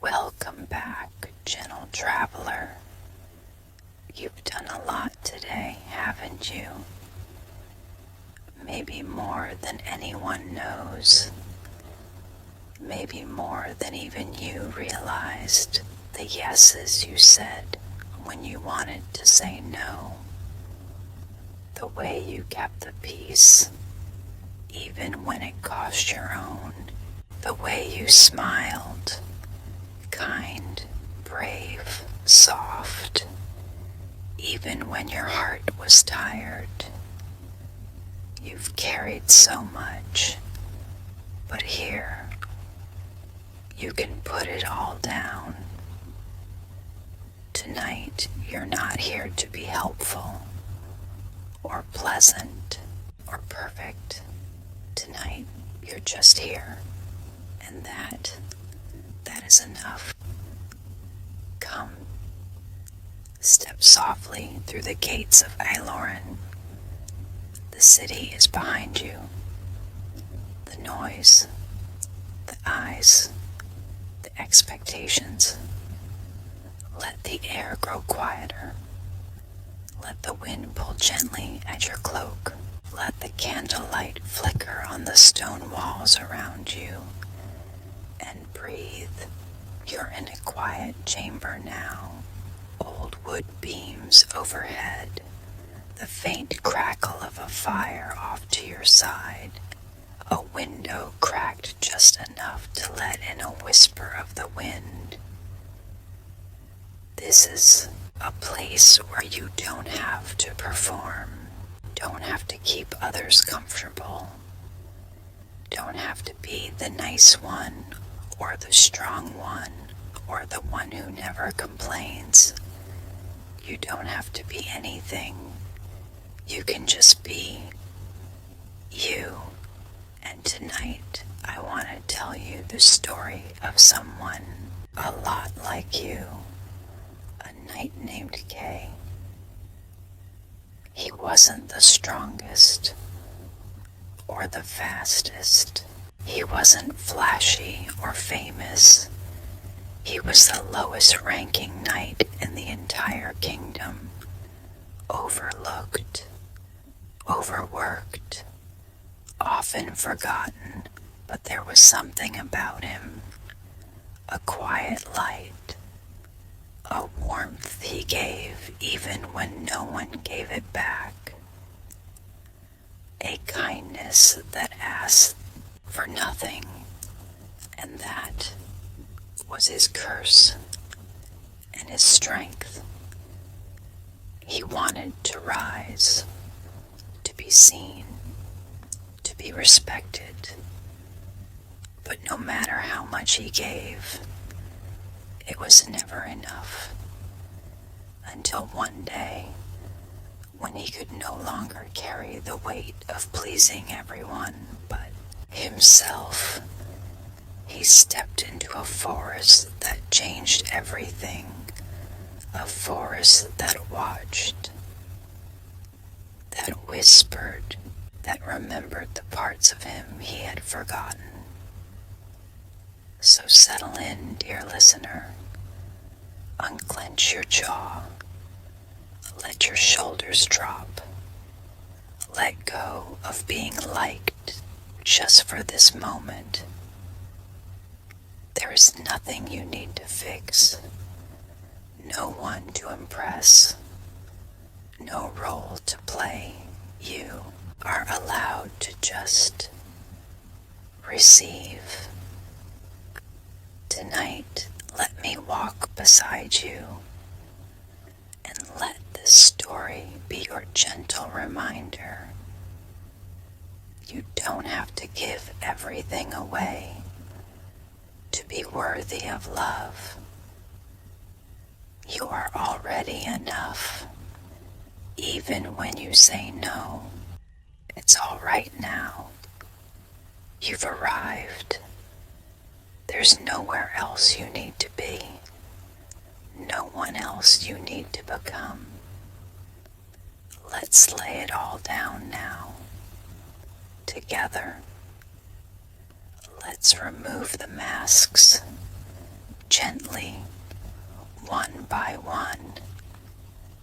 Welcome back, gentle traveler. You've done a lot today, haven't you? Maybe more than anyone knows. Maybe more than even you realized. The yeses you said when you wanted to say no. The way you kept the peace, even when it cost your own. The way you smiled, kind, brave, soft, even when your heart was tired. You've carried so much, but here, you can put it all down. Tonight, you're not here to be helpful, or pleasant, or perfect. Tonight, you're just here, and that is enough. Come, step softly through the gates of Aeloran. The city is behind you. The noise, the eyes, the expectations. Let the air grow quieter. Let the wind pull gently at your cloak. Let the candlelight flicker on the stone walls around you. And breathe. You're in a quiet chamber now. Old wood beams overhead. The faint crackle of a fire off to your side. A window cracked just enough to let in a whisper of the wind. This is a place where you don't have to perform. Don't have to keep others comfortable. Don't have to be the nice one, or the strong one, or the one who never complains. You don't have to be anything. You can just be you. And tonight, I want to tell you the story of someone a lot like you. A knight named Kay. He wasn't the strongest or the fastest. He wasn't flashy or famous. He was the lowest ranking knight in the entire kingdom. Overlooked, overworked, often forgotten, but there was something about him. A quiet light, a warmth he gave even when no one gave it back. A kindness that asked for nothing, and that was his curse and his strength. He wanted to rise, to be seen, to be respected, but no matter how much he gave, it was never enough. Until one day, when he could no longer carry the weight of pleasing everyone but himself, he stepped into a forest that changed everything. A forest that watched, that whispered, that remembered the parts of him he had forgotten. So settle in, dear listener. Unclench your jaw. Let your shoulders drop. Let go of being liked just for this moment. There is nothing you need to fix. No one to impress. No role to play. You are allowed to just receive. Tonight, let me walk beside you, and let this story be your gentle reminder. You don't have to give everything away to be worthy of love. You are already enough, even when you say no. It's all right now. You've arrived. There's nowhere else you need to be. No one else you need to become. Let's lay it all down now. Together. Let's remove the masks. gently, one by one,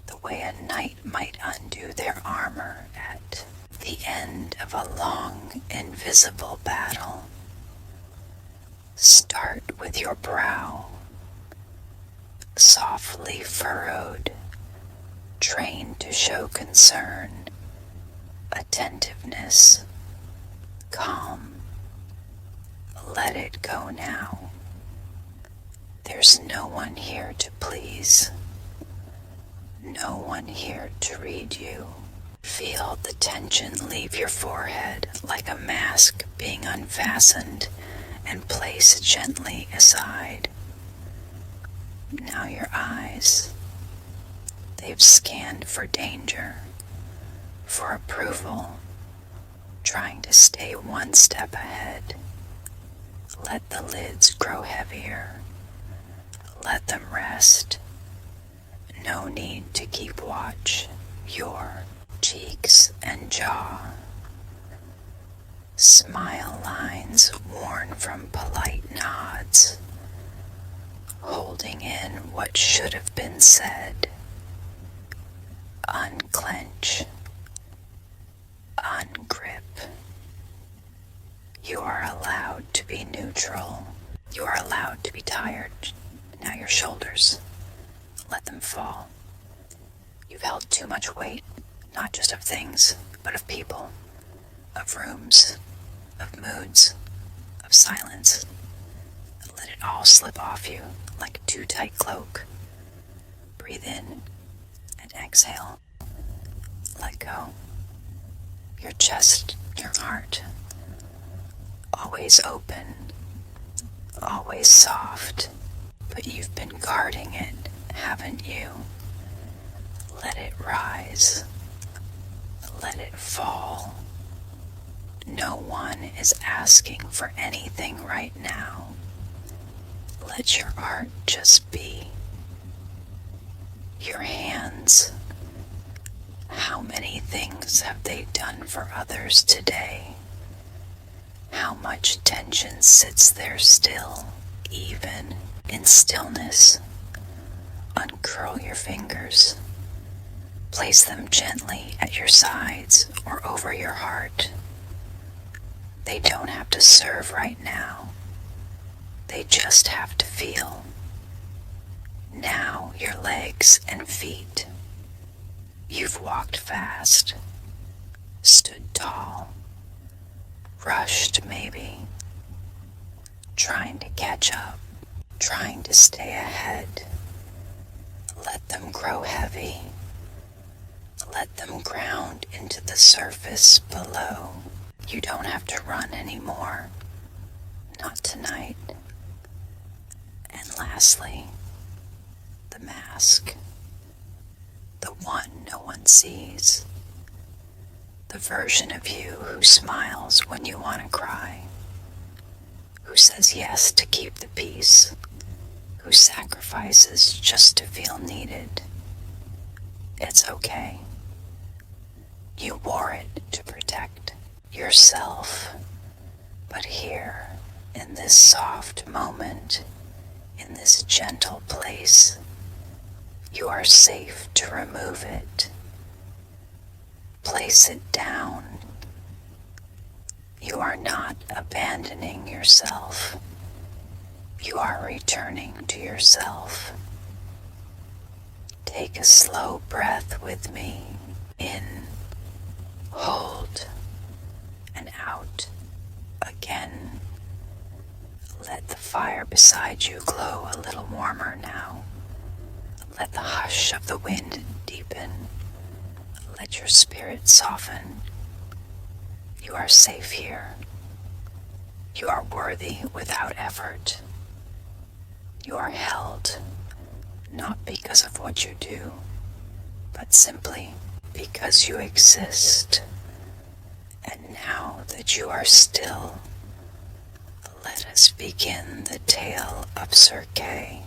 the way a knight might undo their armor at the end of a long, invisible battle. Start with your brow, softly furrowed, trained to show concern, attentiveness, calm. Let it go now. There's no one here to please, no one here to read you. Feel the tension leave your forehead like a mask being unfastened and placed gently aside. Now your eyes, they've scanned for danger, for approval, trying to stay one step ahead. Let the lids grow heavier. Let them rest. No need to keep watch. Your cheeks and jaw, smile lines worn from polite nods, holding in what should have been said. Unclench, ungrip. You are allowed to be neutral. You are allowed to be tired. Now your shoulders, let them fall. You've held too much weight, not just of things, but of people, of rooms, of moods, of silence. Let it all slip off you like a too tight cloak. Breathe in and exhale. Let go. Your chest, your heart, always open, always soft, but you've been guarding it, haven't you? Let it rise. Let it fall. No one is asking for anything right now. Let your art just be. Your hands, how many things have they done for others today? How much tension sits there still, even in stillness? Uncurl your fingers. Place them gently at your sides or over your heart. They don't have to serve right now. They just have to feel. Now your legs and feet. You've walked fast, stood tall, rushed maybe, trying to catch up, trying to stay ahead. Let them grow heavy. Let them ground into the surface below. You don't have to run anymore. Not tonight. And lastly, the mask. The one no one sees. The version of you who smiles when you want to cry. Who says yes to keep the peace. Who sacrifices just to feel needed. It's okay. You wore it to protect yourself. But here, in this soft moment, in this gentle place, you are safe to remove it. Place it down. You are not abandoning yourself. You are returning to yourself. Take a slow breath with me. In, hold, and out again. Let the fire beside you glow a little warmer now. Let the hush of the wind deepen. Let your spirit soften. You are safe here. You are worthy without effort. You are held, not because of what you do, but simply because you exist. And now that you are still, let us begin the tale of Sir Kay.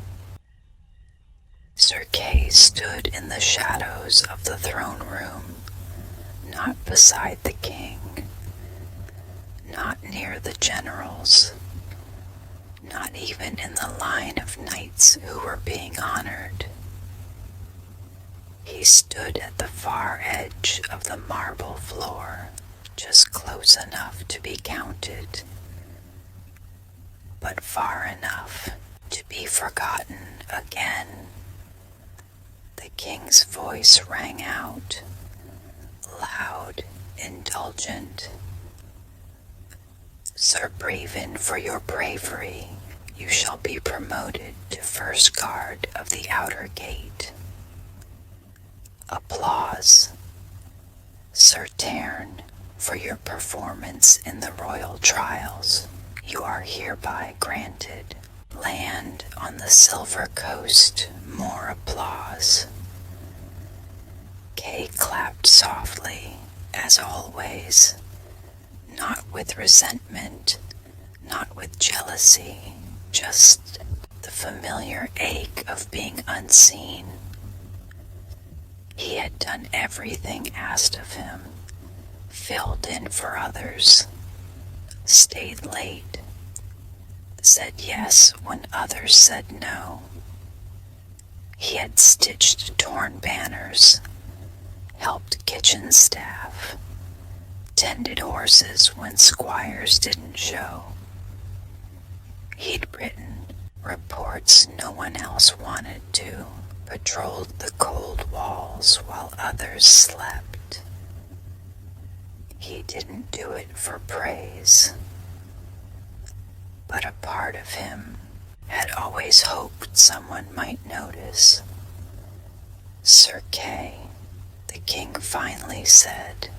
Sir Kay stood in the shadows of the throne room, not beside the king, not near the generals, not even in the line of knights who were being honored. He stood at the far edge of the marble floor, just close enough to be counted, but far enough to be forgotten again. The king's voice rang out, loud, indulgent. Sir Braven, for your bravery, you shall be promoted to first guard of the outer gate. Applause. Sir Tern, for your performance in the royal trials, you are hereby granted land on the Silver Coast. More applause. Kay clapped softly, as always, not with resentment, not with jealousy, just the familiar ache of being unseen. He had done everything asked of him, filled in for others, stayed late, said yes when others said no. He had stitched torn banners, helped kitchen staff, tended horses when squires didn't show. He'd written reports no one else wanted to, patrolled the cold walls while others slept. He didn't do it for praise, but a part of him had always hoped someone might notice. Sir Kay, the king finally said,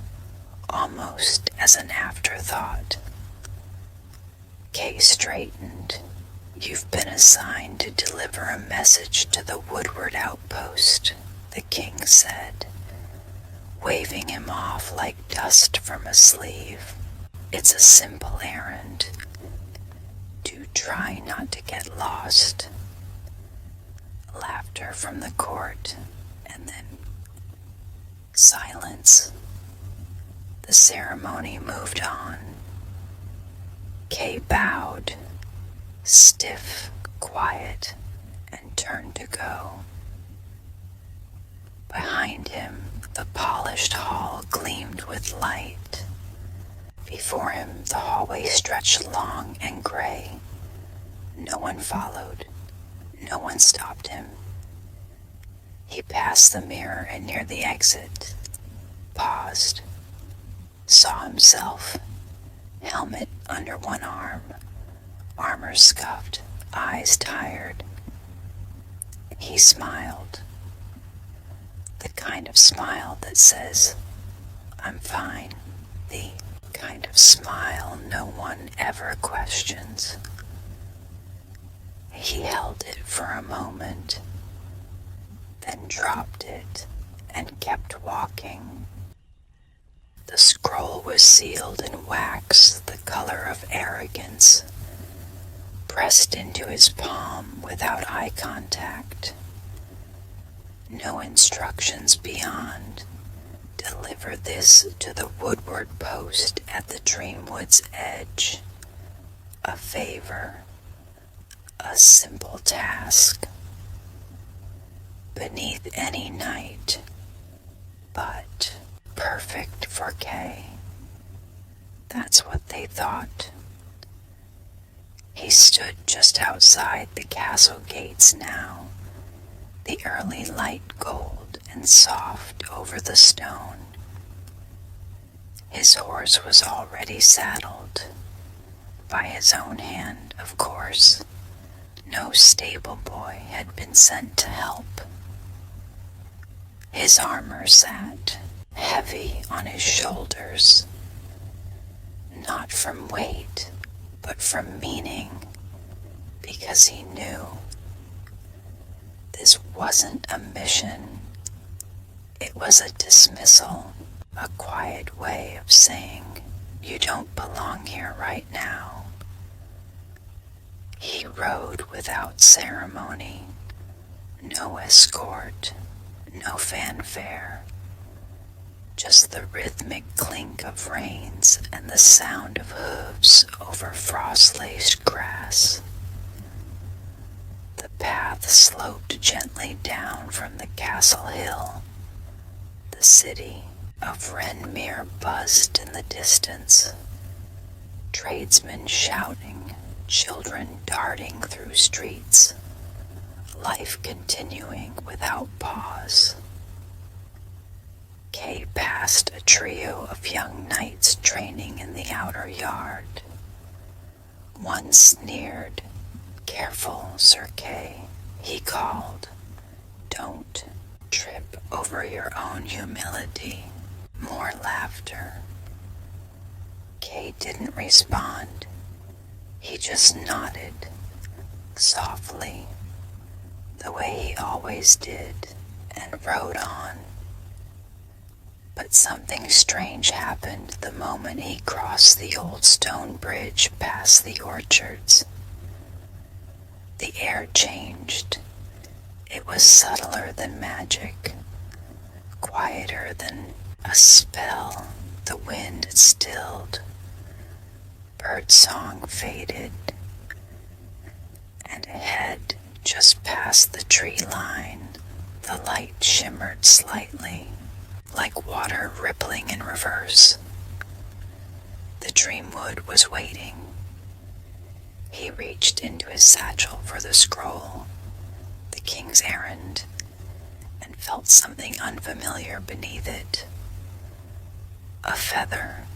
almost as an afterthought. Kay straightened. You've been assigned to deliver a message to the Woodward outpost, the king said, waving him off like dust from a sleeve. It's a simple errand. Do try not to get lost. Laughter from the court, and then silence. The ceremony moved on. Kay bowed, stiff, quiet, and turned to go. Behind him, the polished hall gleamed with light. Before him, the hallway stretched long and gray. No one followed. No one stopped him. He passed the mirror and near the exit, paused, saw himself, helmet under one arm, armor scuffed, eyes tired. He smiled, the kind of smile that says, I'm fine, the kind of smile no one ever questions. He held it for a moment, then dropped it and kept walking. The scroll was sealed in wax, the color of arrogance, pressed into his palm without eye contact. No instructions beyond. Deliver this to the Woodward post at the Dreamwood's edge. A favor. A simple task. Beneath any night, but perfect for Kay. That's what they thought. He stood just outside the castle gates now, the early light gold and soft over the stone. His horse was already saddled, by his own hand, of course. No stable boy had been sent to help. His armor sat heavy on his shoulders, not from weight, but from meaning, because he knew this wasn't a mission. It was a dismissal, a quiet way of saying, you don't belong here right now. He rode without ceremony, no escort, no fanfare, just the rhythmic clink of reins and the sound of hooves over frost-laced grass. path sloped gently down from the castle hill. The city of Renmere buzzed in the distance, tradesmen shouting, children darting through streets, life continuing without pause. Kay passed a trio of young knights training in the outer yard. One sneered, "Careful, Sir Kay," he called. "Don't trip over your own humility." More laughter. Kay didn't respond. He just nodded, softly, the way he always did, and rode on. But something strange happened the moment he crossed the old stone bridge past the orchards. The air changed. It was subtler than magic, quieter than a spell. The wind stilled, birdsong faded, and ahead, just past the tree line, the light shimmered slightly, like water rippling in reverse. The Dreamwood was waiting. He reached into his satchel for the scroll, the king's errand, and felt something unfamiliar beneath it. A feather,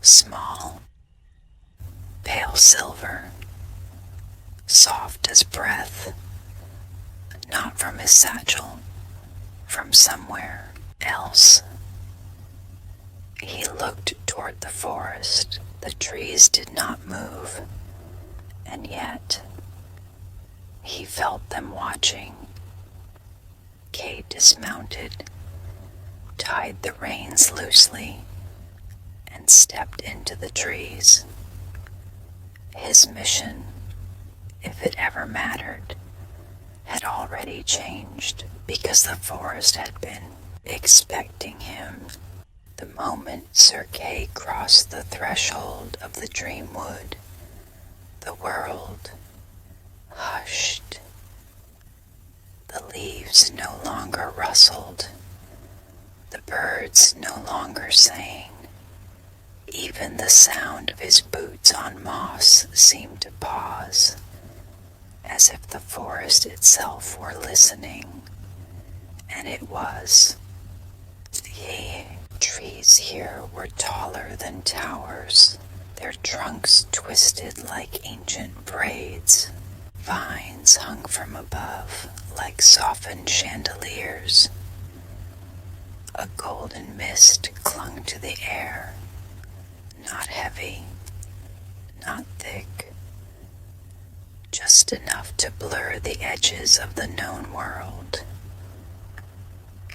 small, pale silver, soft as breath, not from his satchel, from somewhere else. He looked toward the forest. The trees did not move, and yet he felt them watching. Kay dismounted, tied the reins loosely, and stepped into the trees. His mission, if it ever mattered, had already changed because the forest had been expecting him. The moment Sir Kay crossed the threshold of the Dreamwood, the world hushed. The leaves no longer rustled. The birds no longer sang. Even the sound of his boots on moss seemed to pause, as if the forest itself were listening. And it was. The trees here were taller than towers, their trunks twisted like ancient braids. Vines hung from above like softened chandeliers. A golden mist clung to the air, not heavy, not thick, just enough to blur the edges of the known world.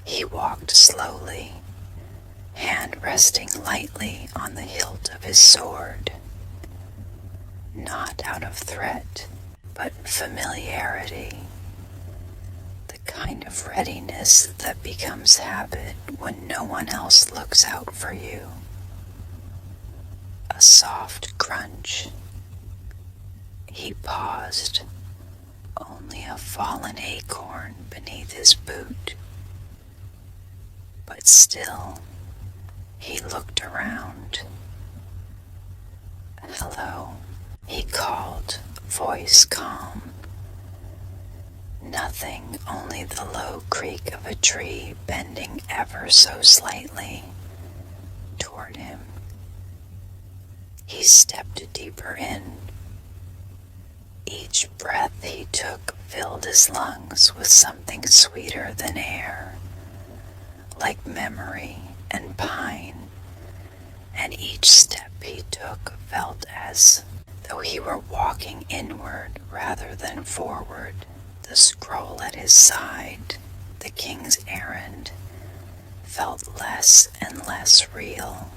He walked slowly, hand resting lightly on the hilt of his sword, not out of threat, but familiarity, the kind of readiness that becomes habit when no one else looks out for you. A soft crunch. He paused, only a fallen acorn beneath his boot. But still, he looked around. "Hello," he called, voice calm. Nothing, only the low creak of a tree bending ever so slightly toward him. He stepped deeper in. Each breath he took filled his lungs with something sweeter than air, like memory and pine, and each step he took felt as though he were walking inward rather than forward. The scroll at his side, the king's errand, felt less and less real,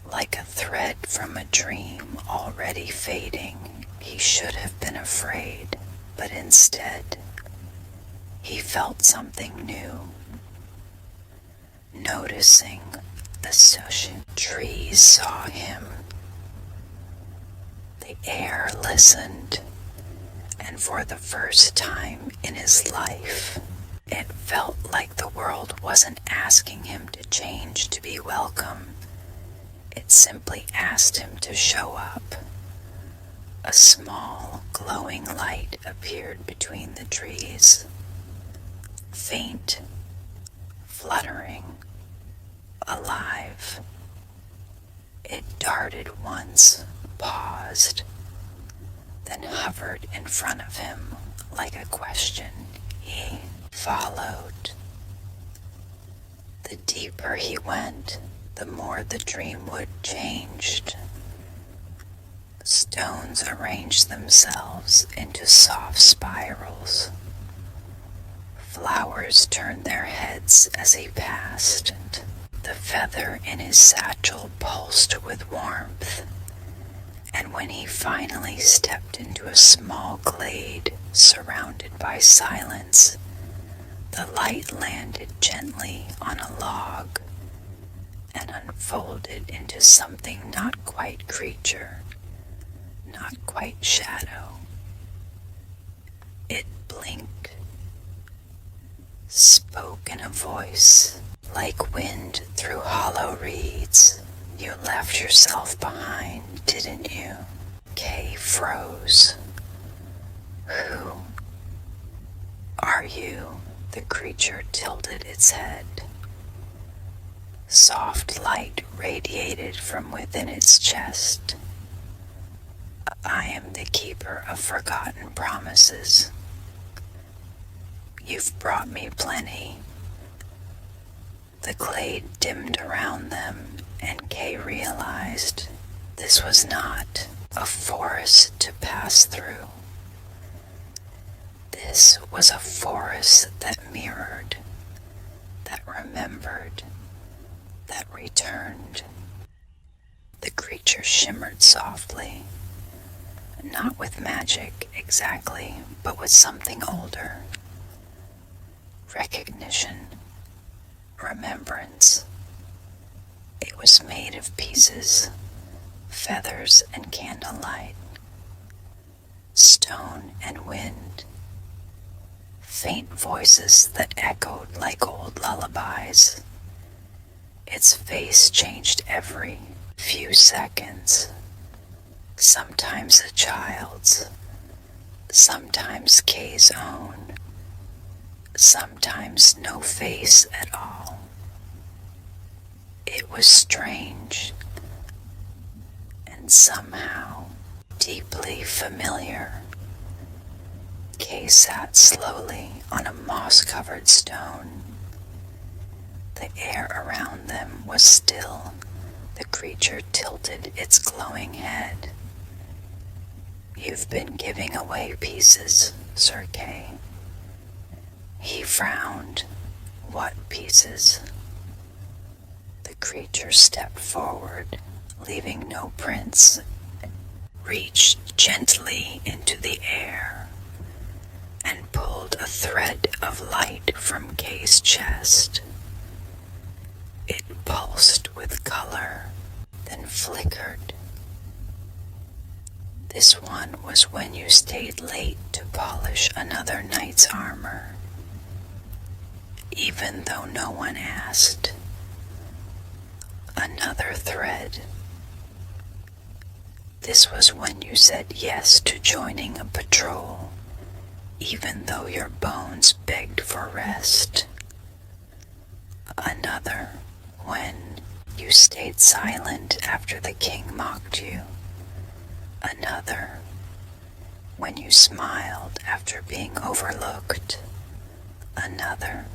like a thread from a dream already fading. He should have been afraid, but instead, he felt something new. Noticing the social trees saw him. The air listened, and for the first time in his life, it felt like the world wasn't asking him to change to be welcome. It simply asked him to show up. A small, glowing light appeared between the trees. Faint, fluttering, alive. It darted once, paused, then hovered in front of him like a question. He followed. The deeper he went, the more the Dreamwood changed. Stones arranged themselves into soft spirals. Flowers turned their heads as he passed. The feather in his satchel pulsed with warmth. And when he finally stepped into a small glade surrounded by silence, the light landed gently on a log and unfolded into something not quite creature, not quite shadow. It blinked, spoke in a voice like wind through hollow reeds. You left yourself behind, didn't you? Kay froze. Who are you? The creature tilted its head. Soft light radiated from within its chest. I am the keeper of forgotten promises. You've brought me plenty. The glade dimmed around them, and Kay realized this was not a forest to pass through. This was a forest that mirrored, that remembered, that returned. The creature shimmered softly, not with magic exactly, but with something older. Recognition, remembrance. It was made of pieces, feathers and candlelight, stone and wind, faint voices that echoed like old lullabies. Its face changed every few seconds, sometimes a child's, sometimes Kay's own, sometimes no face at all. It was strange, and somehow deeply familiar. Kay sat slowly on a moss-covered stone. The air around them was still. The creature tilted its glowing head. You've been giving away pieces, Sir Kay. He frowned. What pieces? The creature stepped forward, leaving no prints, reached gently into the air, and pulled a thread of light from Kay's chest. It pulsed with color, then flickered. This one was when you stayed late to polish another knight's armor, even though no one asked. Another thread. This was when you said yes to joining a patrol, even though your bones begged for rest. Another, when you stayed silent after the king mocked you. Another, when you smiled after being overlooked. Another.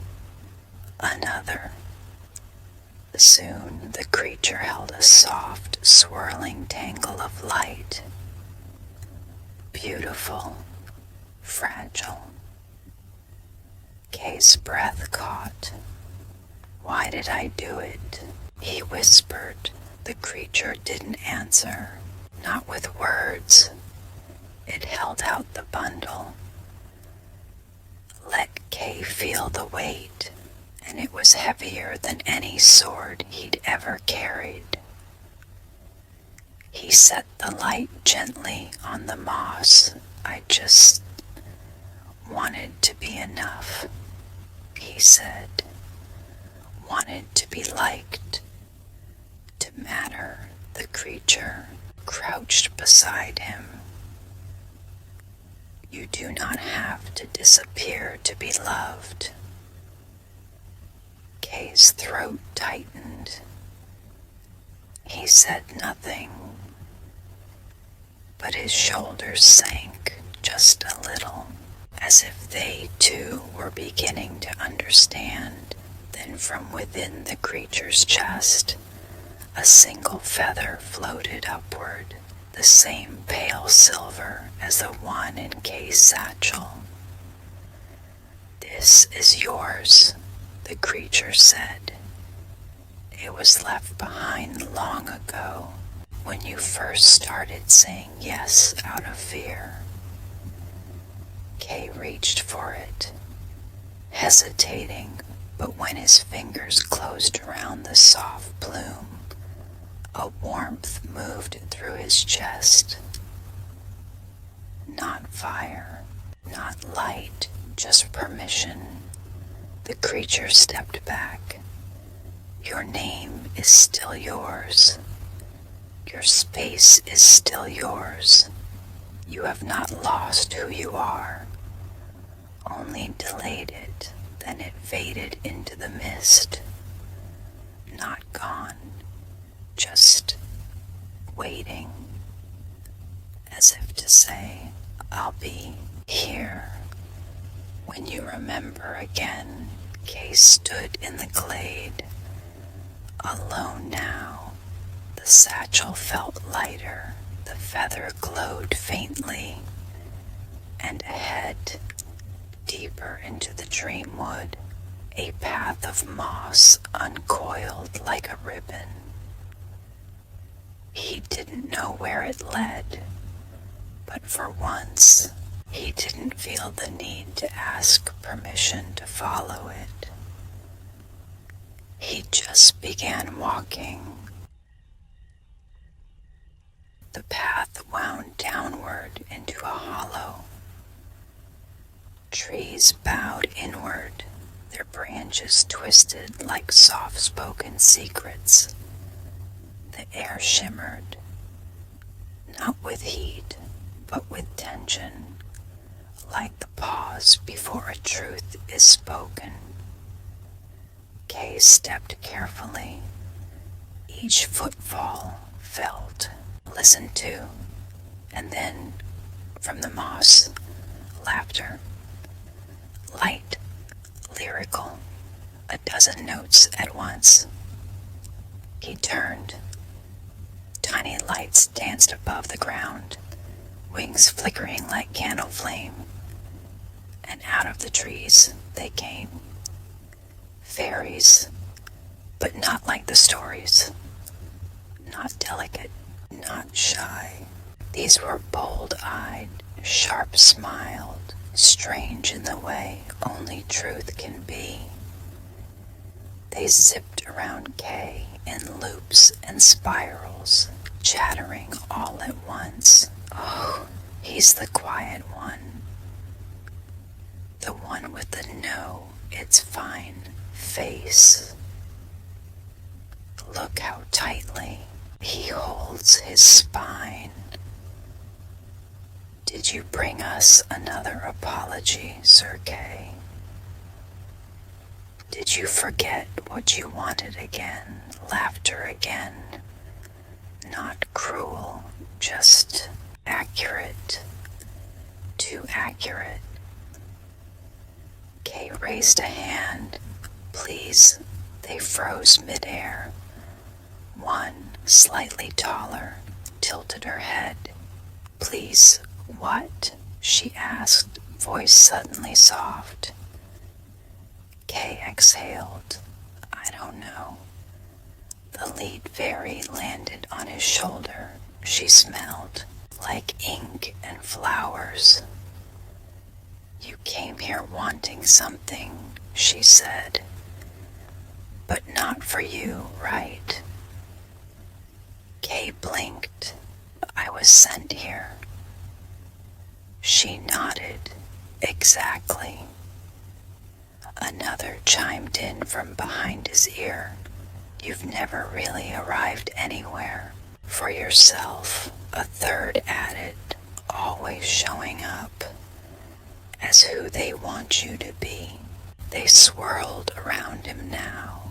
Soon the creature held a soft, swirling tangle of light. Beautiful, fragile. Kay's breath caught. Why did I do it? He whispered. The creature didn't answer, not with words. It held out the bundle. Let Kay feel the weight, and it was heavier than any sword he'd ever carried. He set the light gently on the moss. I just wanted to be enough, he said. Wanted to be liked, to matter. The creature crouched beside him. You do not have to disappear to be loved. Kay's throat tightened. He said nothing, but his shoulders sank just a little, as if they too were beginning to understand. Then from within the creature's chest, a single feather floated upward, the same pale silver as the one in Kay's satchel. "This is yours," the creature said. "It was left behind long ago, when you first started saying yes out of fear." Kay reached for it, hesitating, but when his fingers closed around the soft plume, a warmth moved through his chest. Not fire, not light, just permission. The creature stepped back. "Your name is still yours. Your space is still yours. You have not lost who you are, only delayed it. Then it faded into the mist. Not gone, just waiting, as if to say, I'll be here when you remember again." Kay stood in the glade, alone now. The satchel felt lighter, the feather glowed faintly, and ahead, deeper into the Dreamwood, a path of moss uncoiled like a ribbon. He didn't know where it led, but for once, he didn't feel the need to ask permission to follow it. He just began walking. The path wound downward into a hollow. Trees bowed inward, their branches twisted like soft-spoken secrets. The air shimmered, not with heat, but with tension, like the pause before a truth is spoken. Kay stepped carefully. Each footfall felt, listened to, and then, from the moss, laughter. Light, lyrical, a dozen notes at once. He turned. Tiny lights danced above the ground, wings flickering like candle flame. And out of the trees they came. Fairies, but not like the stories. Not delicate, not shy. These were bold-eyed, sharp-smiled, strange in the way only truth can be. They zipped around Kay in loops and spirals, chattering all at once. "Oh, he's the quiet one. The one with the no, it's fine face. Look how tightly he holds his spine. Did you bring us another apology, Sir Kay? Did you forget what you wanted again? Laughter again? Not cruel, just accurate. Too accurate." Kay raised a hand. "Please." They froze midair. One, slightly taller, tilted her head. "Please, what?" she asked, voice suddenly soft. Kay exhaled. "I don't know." The lead fairy landed on his shoulder. She smelled like ink and flowers. "You came here wanting something," she said. "But not for you, right?" Kay blinked. "I was sent here." She nodded. Exactly. Another chimed in from behind his ear. You've never really arrived anywhere. For yourself, a third added, always showing up as who they want you to be. They swirled around him now,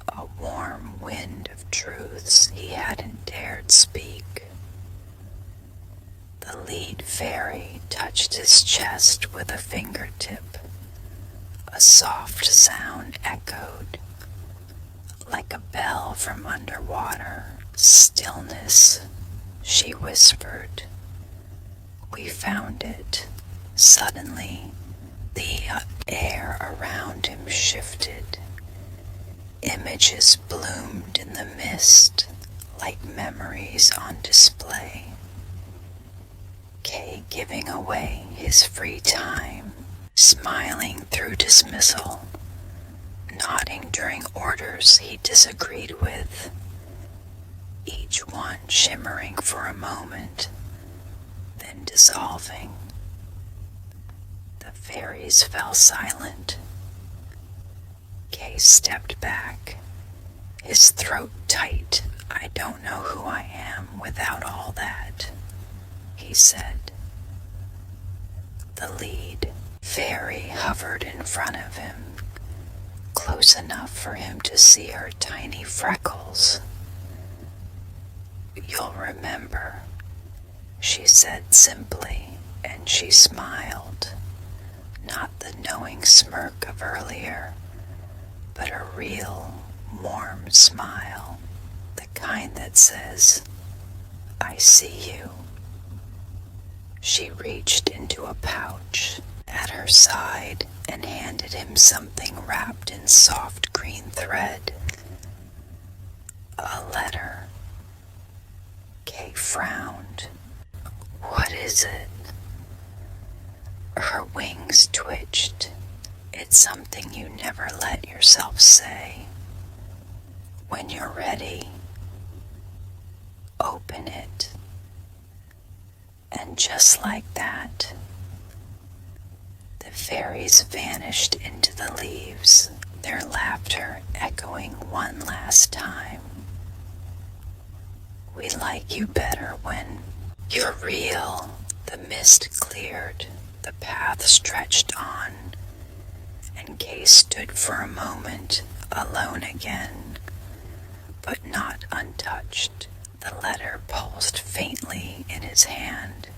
a warm wind of truths he hadn't dared speak. The lead fairy touched his chest with a fingertip. A soft sound echoed, like a bell from underwater. Stillness, she whispered. We found it. Suddenly, the air around him shifted. Images bloomed in the mist, like memories on display. Kay giving away his free time, smiling through dismissal, nodding during orders he disagreed with, each one shimmering for a moment, then dissolving. The fairies fell silent. Kay stepped back, his throat tight. I don't know who I am without all that, he said. The lead fairy hovered in front of him, close enough for him to see her tiny freckles. You'll remember, she said simply, and she smiled. Not the knowing smirk of earlier, but a real, warm smile, the kind that says, I see you. She reached into a pouch at her side and handed him something wrapped in soft green thread. A letter. Kay frowned. What is it? Her wings twitched. It's something you never let yourself say. When you're ready, open it. And just like that, the fairies vanished into the leaves, their laughter echoing one last time. We like you better when you're real. The mist cleared, the path stretched on, and Kay stood for a moment, alone again, but not untouched. The letter pulsed faintly in his hand.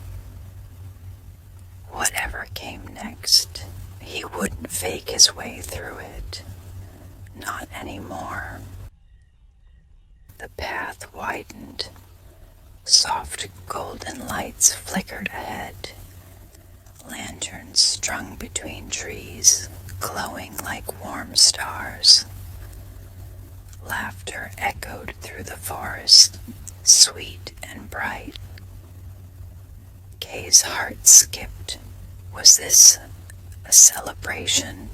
Whatever came next, he wouldn't fake his way through it. Not anymore. The path widened. Soft golden lights flickered ahead. Lanterns strung between trees, glowing like warm stars. Laughter echoed through the forest, sweet and bright. Kay's heart skipped. Was this a celebration?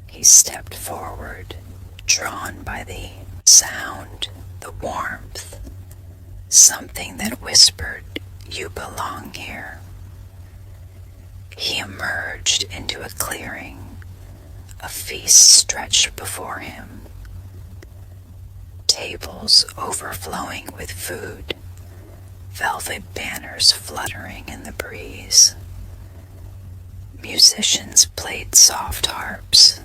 He stepped forward, drawn by the sound, the warmth, something that whispered, you belong here. He emerged into a clearing. A feast stretched before him. Tables overflowing with food, velvet banners fluttering in the breeze. Musicians played soft harps.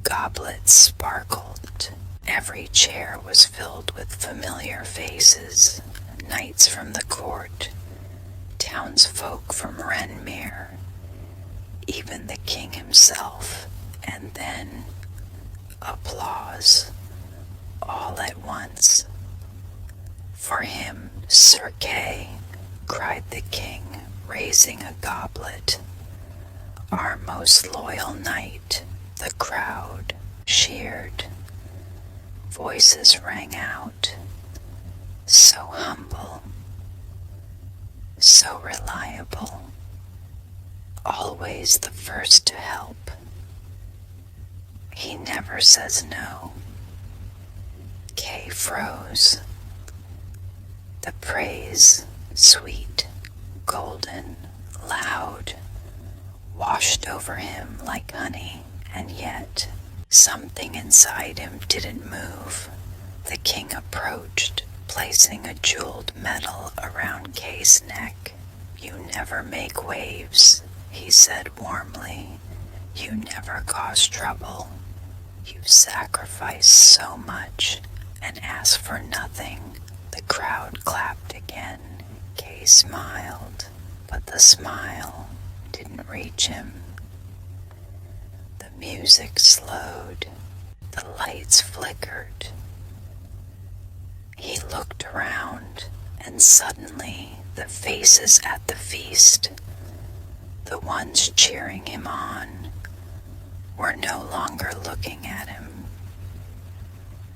Goblets sparkled. Every chair was filled with familiar faces, knights from the court, townsfolk from Renmere, even the king himself, and then applause, all at once. For him, Sir Kay, cried the king, raising a goblet. Our most loyal knight. The crowd cheered. Voices rang out. So humble, so reliable, always the first to help. He never says no. Kay froze. The praise, sweet, golden, loud, washed over him like honey, and yet something inside him didn't move. The king approached, placing a jeweled medal around Kay's neck. "You never make waves," he said warmly. "You never cause trouble. You've sacrificed so much and asked for nothing." The crowd clapped again. Kay smiled, but the smile didn't reach him. The music slowed. The lights flickered. He looked around, and suddenly the faces at the feast, the ones cheering him on, were no longer looking at him.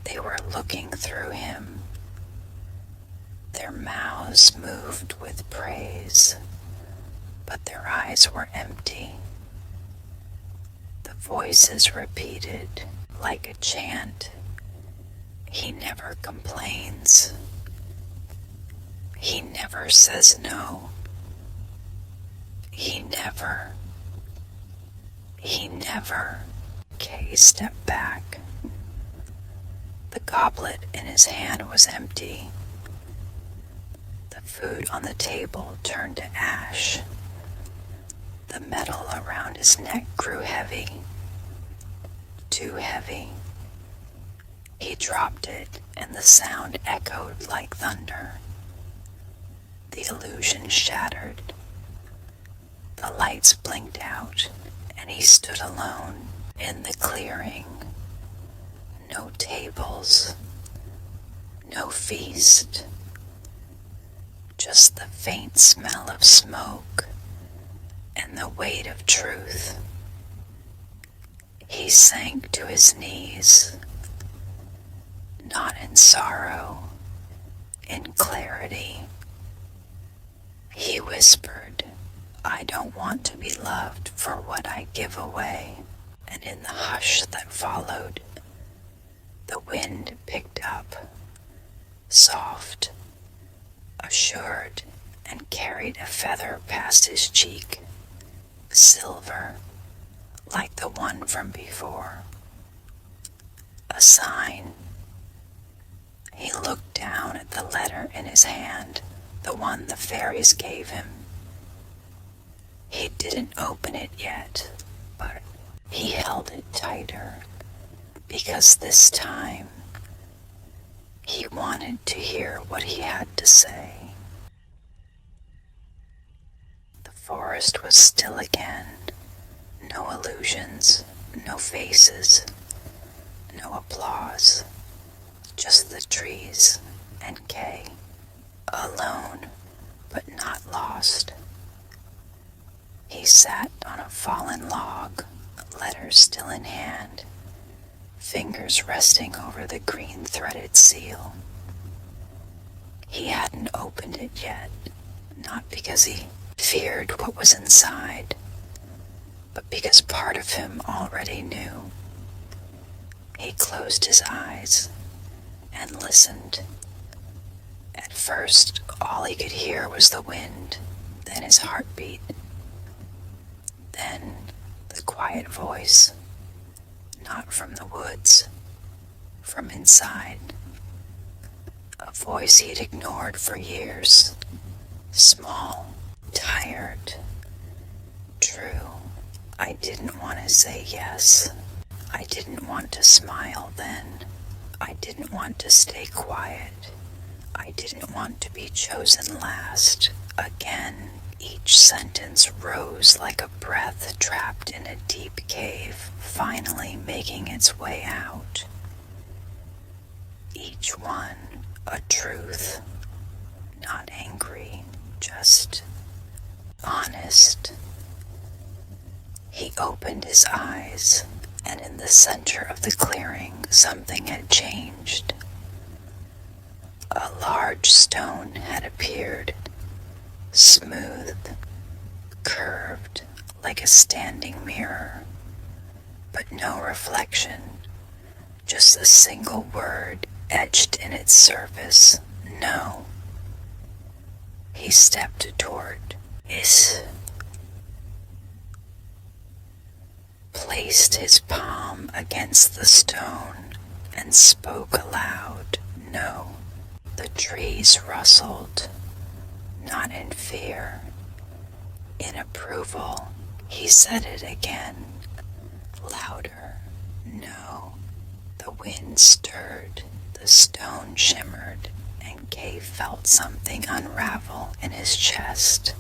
They were looking through him. Their mouths moved with praise, but their eyes were empty. The voices repeated like a chant. "He never complains. He never says no. He never. Kay stepped back. The goblet in his hand was empty. The food on the table turned to ash. The metal around his neck grew heavy. Too heavy. He dropped it, and the sound echoed like thunder. The illusion shattered. The lights blinked out, and he stood alone in the clearing. No tables, no feast, just the faint smell of smoke and the weight of truth. He sank to his knees, not in sorrow, in clarity. He whispered, "I don't want to be loved for what I give away." And in the hush that followed, the wind picked up, soft, assured, and carried a feather past his cheek, silver, like the one from before. A sign. He looked down at the letter in his hand, the one the fairies gave him. He didn't open it yet, but he held it tighter, because this time he wanted to hear what he had to say. The forest was still again. No illusions, no faces, no applause. Just the trees and Kay, alone but not lost. He sat on a fallen log, letters still in hand, fingers resting over the green threaded seal. He hadn't opened it yet, not because he feared what was inside, but because part of him already knew. He closed his eyes and listened. At first, all he could hear was the wind, then his heartbeat, then the quiet voice, not from the woods, from inside. A voice he'd ignored for years, small, tired, true. I didn't want to say yes. I didn't want to smile then. I didn't want to stay quiet. I didn't want to be chosen last. Again, each sentence rose like a breath trapped in a deep cave, finally making its way out. Each one a truth, not angry, just honest. He opened his eyes, and in the center of the clearing, something had changed. A large stone had appeared, smooth, curved like a standing mirror, but no reflection, just a single word etched in its surface, no. He stepped toward it. placed his palm against the stone and spoke aloud, "No." The trees rustled, not in fear. In approval, he said it again, louder, "No." The wind stirred, the stone shimmered, and Kay felt something unravel in his chest.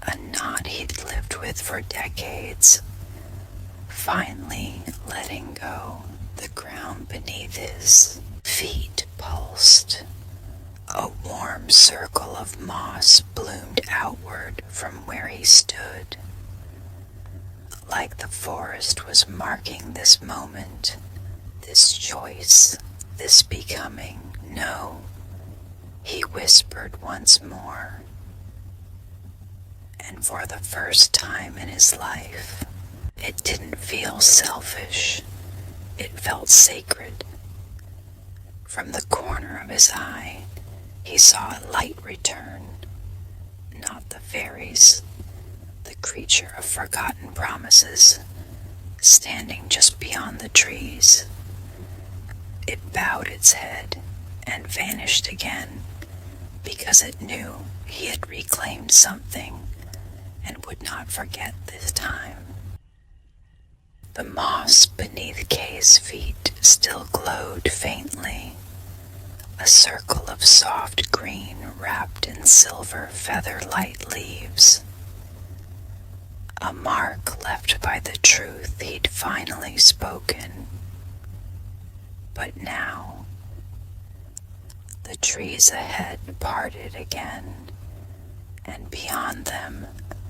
A knot he'd lived with for decades, finally letting go. The ground beneath his feet pulsed. A warm circle of moss bloomed outward from where he stood, like the forest was marking this moment, this choice, this becoming. "No," he whispered once more. And for the first time in his life, it didn't feel selfish. It felt sacred. From the corner of his eye, he saw a light return. Not the fairies, the creature of forgotten promises, standing just beyond the trees. It bowed its head and vanished again, because it knew he had reclaimed something and would not forget this time. The moss beneath Kay's feet still glowed faintly, a circle of soft green wrapped in silver feather-light leaves. A mark left by the truth he'd finally spoken. But now, the trees ahead parted again, and beyond them,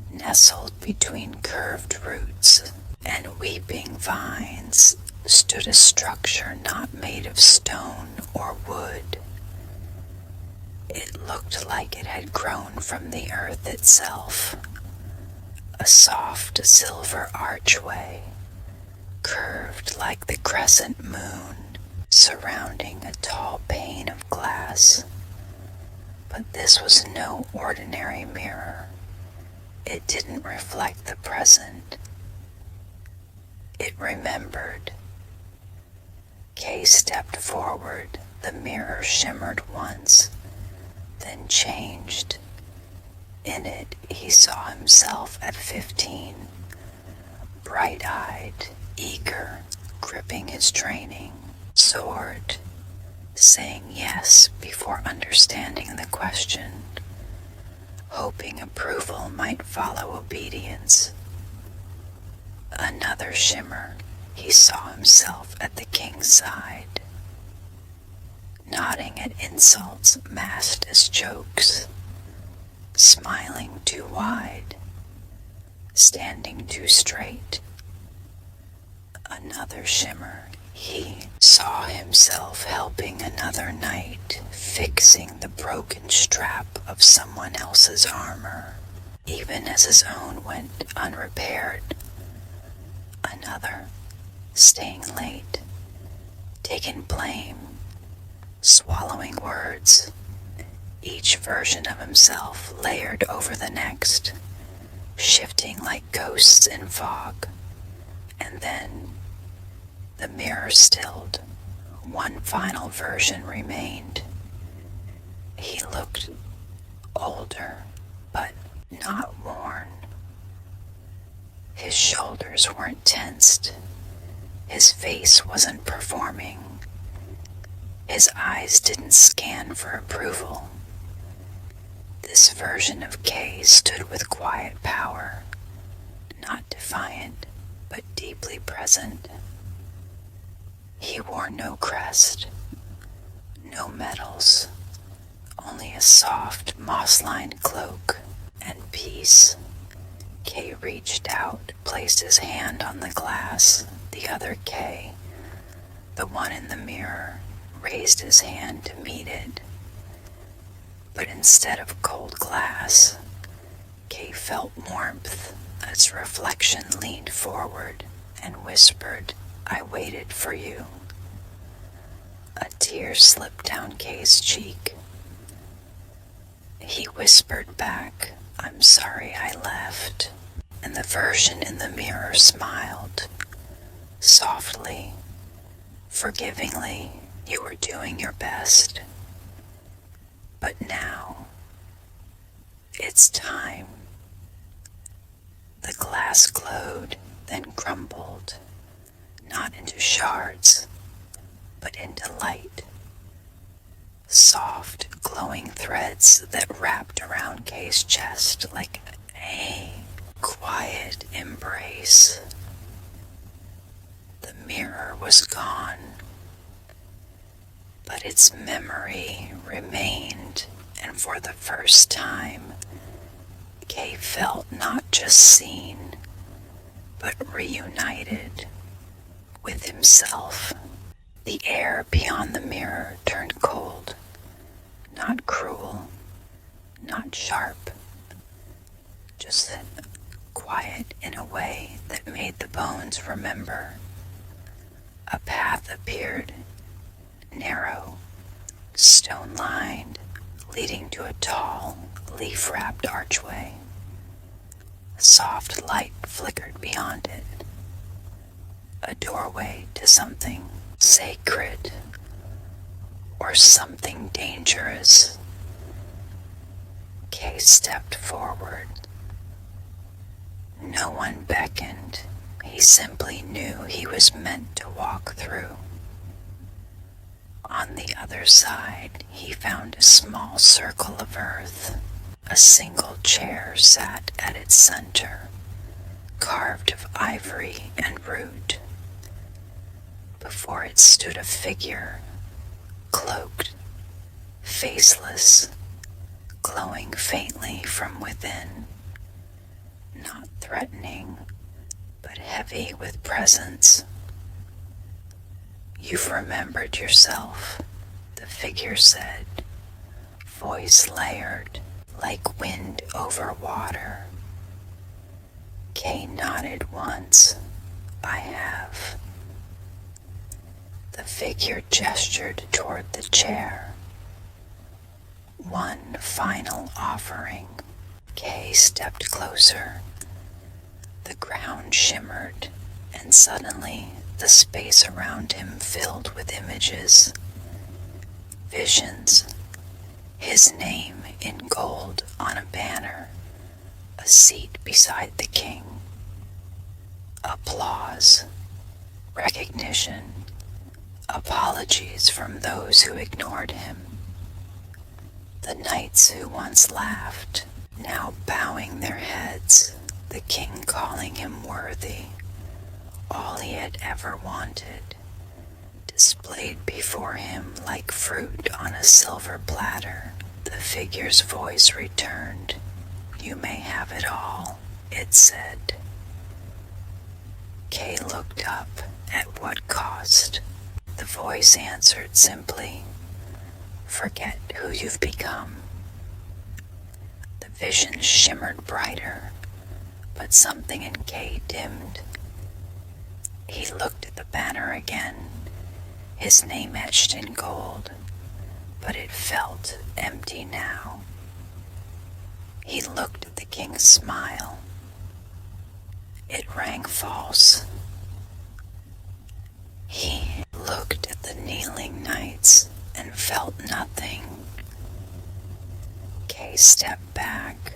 nestled between curved roots and weeping vines, stood a structure not made of stone or wood. It looked like it had grown from the earth itself, a soft silver archway, curved like the crescent moon, surrounding a tall pane of glass. But this was no ordinary mirror. It didn't reflect the present. It remembered. Kay stepped forward. The mirror shimmered once, then changed. In it, he saw himself at 15, bright-eyed, eager, gripping his training sword, saying yes before understanding the question, hoping approval might follow obedience. Another shimmer, he saw himself at the king's side, nodding at insults masked as jokes, smiling too wide, standing too straight. Another shimmer, he saw himself helping another knight, fixing the broken strap of someone else's armor, even as his own went unrepaired. Another, staying late, taking blame, swallowing words, each version of himself layered over the next, shifting like ghosts in fog. And then the mirror stilled. One final version remained. He looked older, but not worn. His shoulders weren't tensed. His face wasn't performing. His eyes didn't scan for approval. This version of Kay stood with quiet power, not defiant, but deeply present. He wore no crest, no medals, only a soft, moss-lined cloak and peace. Kay reached out, placed his hand on the glass. The other Kay, the one in the mirror, raised his hand to meet it. But instead of cold glass, Kay felt warmth. Its reflection leaned forward and whispered, "I waited for you." A tear slipped down Kay's cheek. He whispered back, "I'm sorry I left." and the version in the mirror smiled, softly, forgivingly. You were doing your best. But now, it's time. The glass glowed, then crumbled, not into shards, but into light. Soft, glowing threads that wrapped around Kay's chest like a quiet embrace. The mirror was gone, but its memory remained, and for the first time, Kay felt not just seen, but reunited with himself. The air beyond the mirror turned cold, not cruel, not sharp, just quiet in a way that made the bones remember. A path appeared, narrow, stone-lined, leading to a tall, leaf-wrapped archway. A soft light flickered beyond it, a doorway to something sacred or something dangerous. Kay stepped forward. No one beckoned. He simply knew he was meant to walk through. On the other side, he found a small circle of earth. A single chair sat at its center, carved of ivory and root. Before it stood a figure, cloaked, faceless, glowing faintly from within, not threatening, but heavy with presence. "You've remembered yourself," the figure said, voice layered, like wind over water. Kay nodded once. "I have." The figure gestured toward the chair. One final offering. Kay stepped closer. The ground shimmered, and suddenly the space around him filled with images, visions, his name in gold on a banner, a seat beside the king, applause, recognition, apologies from those who ignored him. The knights who once laughed, now bowing their heads, the king calling him worthy, all he had ever wanted, displayed before him like fruit on a silver platter. The figure's voice returned. "You may have it all," it said. Kay looked up. "At what cost?" The voice answered simply, "Forget who you've become." The vision shimmered brighter, but something in Kay dimmed. He looked at the banner again, his name etched in gold, but it felt empty now. He looked at the king's smile. It rang false. He looked at the kneeling knights and felt nothing. Kay stepped back.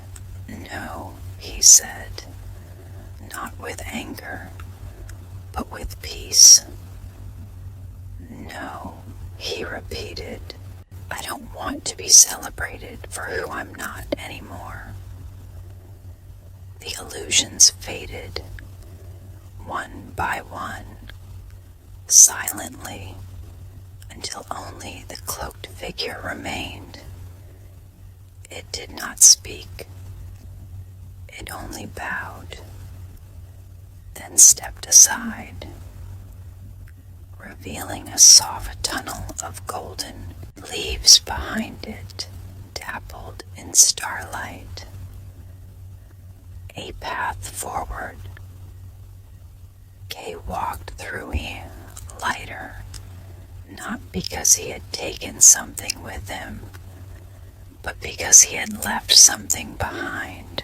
"No," he said, "not with anger, but with peace." "No," he repeated, "I don't want to be celebrated for who I'm not anymore." The illusions faded, one by one, silently, until only the cloaked figure remained. It did not speak. It only bowed, then stepped aside, revealing a soft tunnel of golden leaves behind it, dappled in starlight. A path forward. Kay walked through it, lighter, not because he had taken something with him, but because he had left something behind.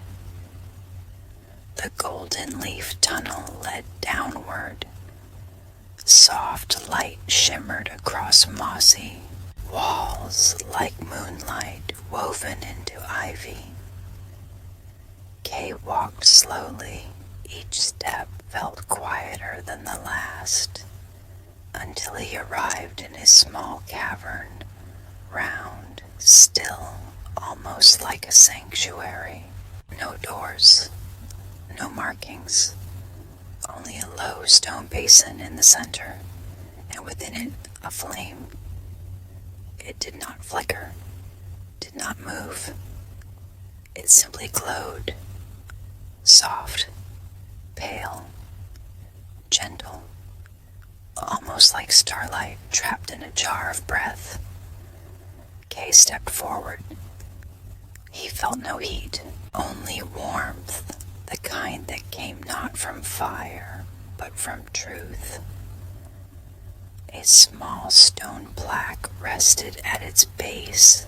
The golden leaf tunnel led downward. Soft light shimmered across mossy walls like moonlight woven into ivy. Kay walked slowly. Each step felt quieter than the last, until he arrived in his small cavern, round, still, almost like a sanctuary. No doors, no markings, only a low stone basin in the center, and within it a flame. It did not flicker, did not move. It simply glowed, soft, pale, gentle, almost like starlight trapped in a jar of breath. Kay stepped forward. He felt no heat, only warmth, the kind that came not from fire, but from truth. A small stone plaque rested at its base,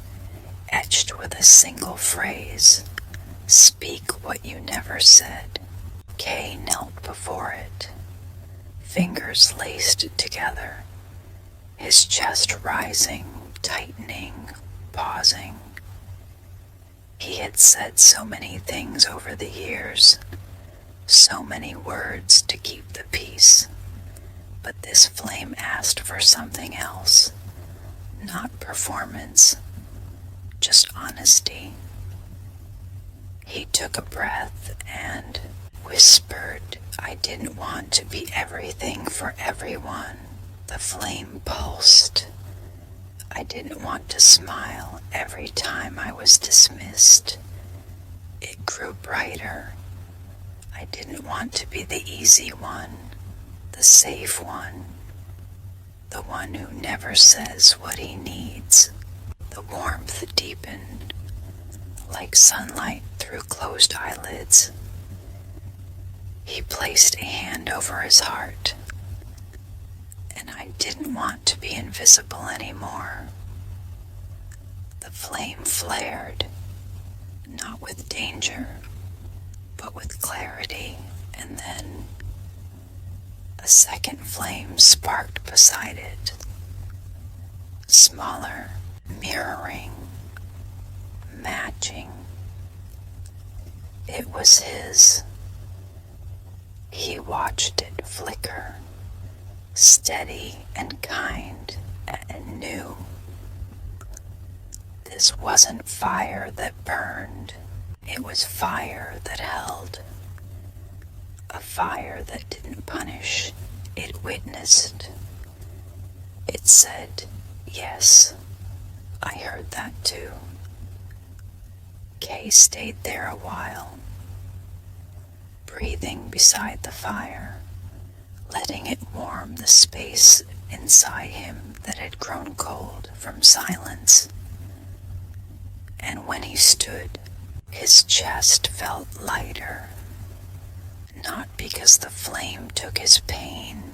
etched with a single phrase, "Speak what you never said." Kay knelt before it, fingers laced together, his chest rising, tightening, pausing. He had said so many things over the years, so many words to keep the peace, but this flame asked for something else, not performance, just honesty. He took a breath and whispered, "I didn't want to be everything for everyone." The flame pulsed. "I didn't want to smile every time I was dismissed." It grew brighter. "I didn't want to be the easy one, the safe one, the one who never says what he needs." The warmth deepened, like sunlight through closed eyelids. He placed a hand over his heart. "And I didn't want to be invisible anymore." The flame flared, not with danger, but with clarity, and then a second flame sparked beside it, smaller, mirroring, matching. It was his. He watched it flicker, steady and kind, and knew this wasn't fire that burned. It was fire that held. A fire that didn't punish. It witnessed. It said, "Yes, I heard that too." Kay stayed there a while, breathing beside the fire, letting it warm the space inside him that had grown cold from silence. And when he stood, his chest felt lighter, not because the flame took his pain,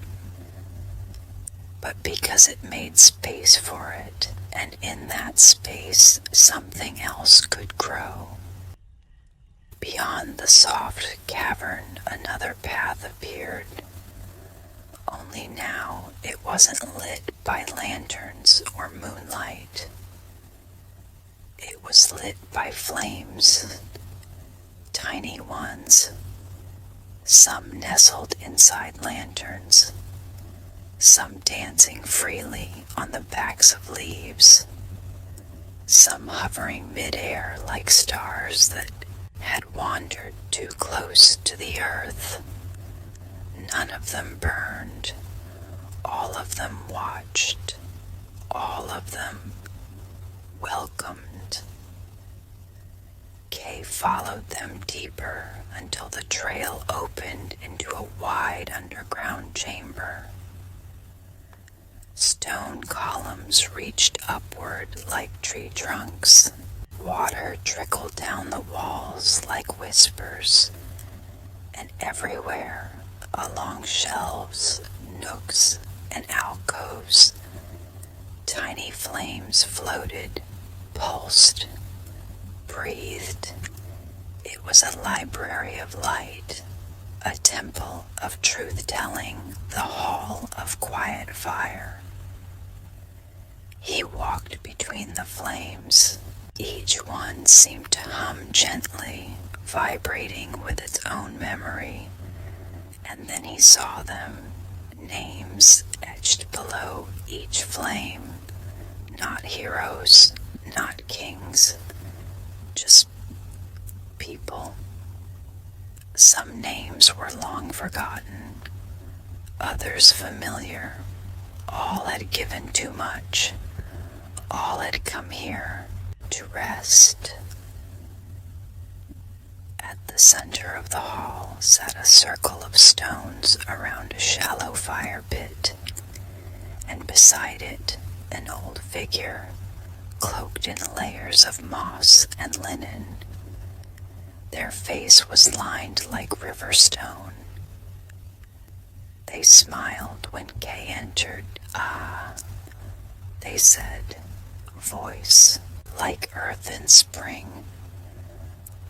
but because it made space for it, and in that space something else could grow. Beyond the soft cavern, another path appeared. Only now it wasn't lit by lanterns or moonlight. It was lit by flames, tiny ones, some nestled inside lanterns, some dancing freely on the backs of leaves, some hovering midair like stars that had wandered too close to the earth. None of them burned. All of them watched. All of them welcomed. Kay followed them deeper until the trail opened into a wide underground chamber. Stone columns reached upward like tree trunks. Water trickled down the walls like whispers, and everywhere, along shelves, nooks, and alcoves, tiny flames floated, pulsed, breathed, It was a library of light, a temple of truth-telling, the hall of quiet fire. He walked between the flames. Each one seemed to hum gently, vibrating with its own memory. And then he saw them, names etched below each flame. Not heroes, not kings, just people. Some names were long forgotten, others familiar. All had given too much. All had come here to rest. At the center of the hall sat a circle of stones around a shallow fire pit, and beside it an old figure, cloaked in layers of moss and linen. Their face was lined like river stone. They smiled when Kay entered. "Ah," they said, voice like earth in spring.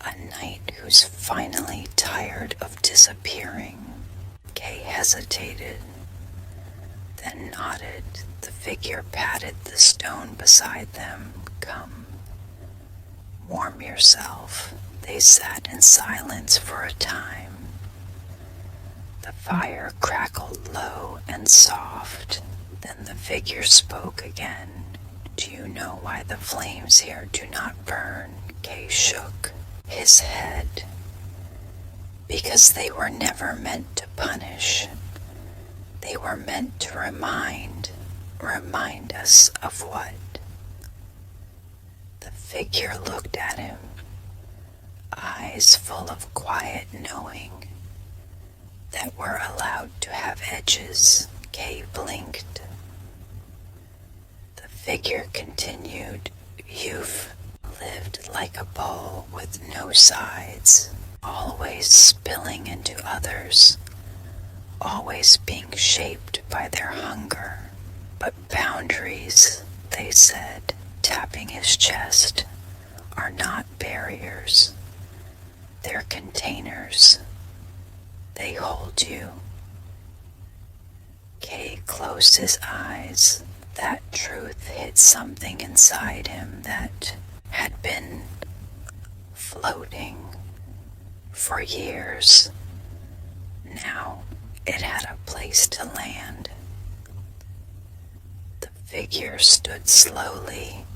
"A knight who's finally tired of disappearing." Kay hesitated, then nodded. The figure patted the stone beside them. "Come, warm yourself." They sat in silence for a time. The fire crackled low and soft. Then the figure spoke again. "Do you know why the flames here do not burn?" Kay shook his head. "Because they were never meant to punish. They were meant to remind us of what?" The figure looked at him, eyes full of quiet knowing that we're allowed to have edges. Kay blinked. The figure continued, "You've lived like a bowl with no sides, always spilling into others, always being shaped by their hunger. But boundaries," they said, tapping his chest, "are not barriers. They're containers. They hold you." Kay closed his eyes. That truth hit something inside him that had been floating for years. Now it had a place to land. The figure stood slowly,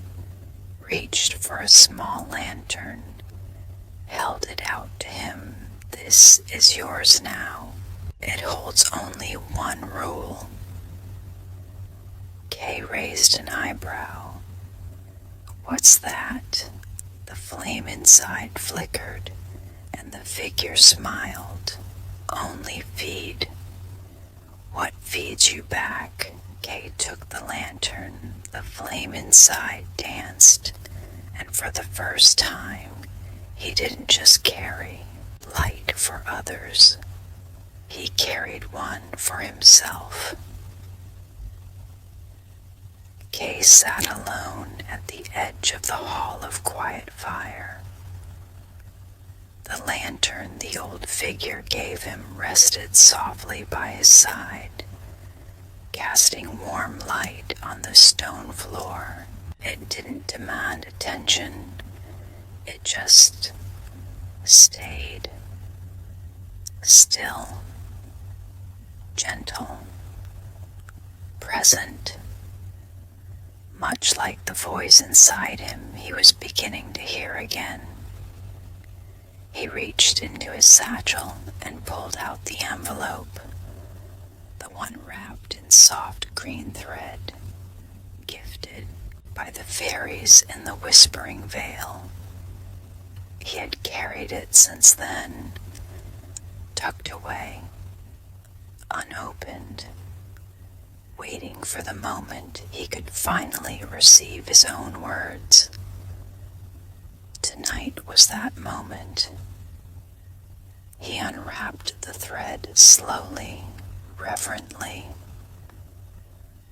reached for a small lantern, held it out to him. "This is yours now. It holds only one rule." Kay raised an eyebrow. "What's that?" The flame inside flickered, and the figure smiled. "Only feed what feeds you back." Kay took the lantern. The flame inside danced, and for the first time, he didn't just carry light for others. He carried one for himself. Kay sat alone at the edge of the hall of quiet fire. The lantern the old figure gave him rested softly by his side, casting warm light on the stone floor. It didn't demand attention. It just stayed, still, gentle, present. Much like the voice inside him he was beginning to hear again. He reached into his satchel and pulled out the envelope, the one wrapped in soft green thread, gifted by the fairies in the Whispering Vale. He had carried it since then, tucked away, unopened, waiting for the moment he could finally receive his own words. Tonight was that moment. He unwrapped the thread slowly, reverently.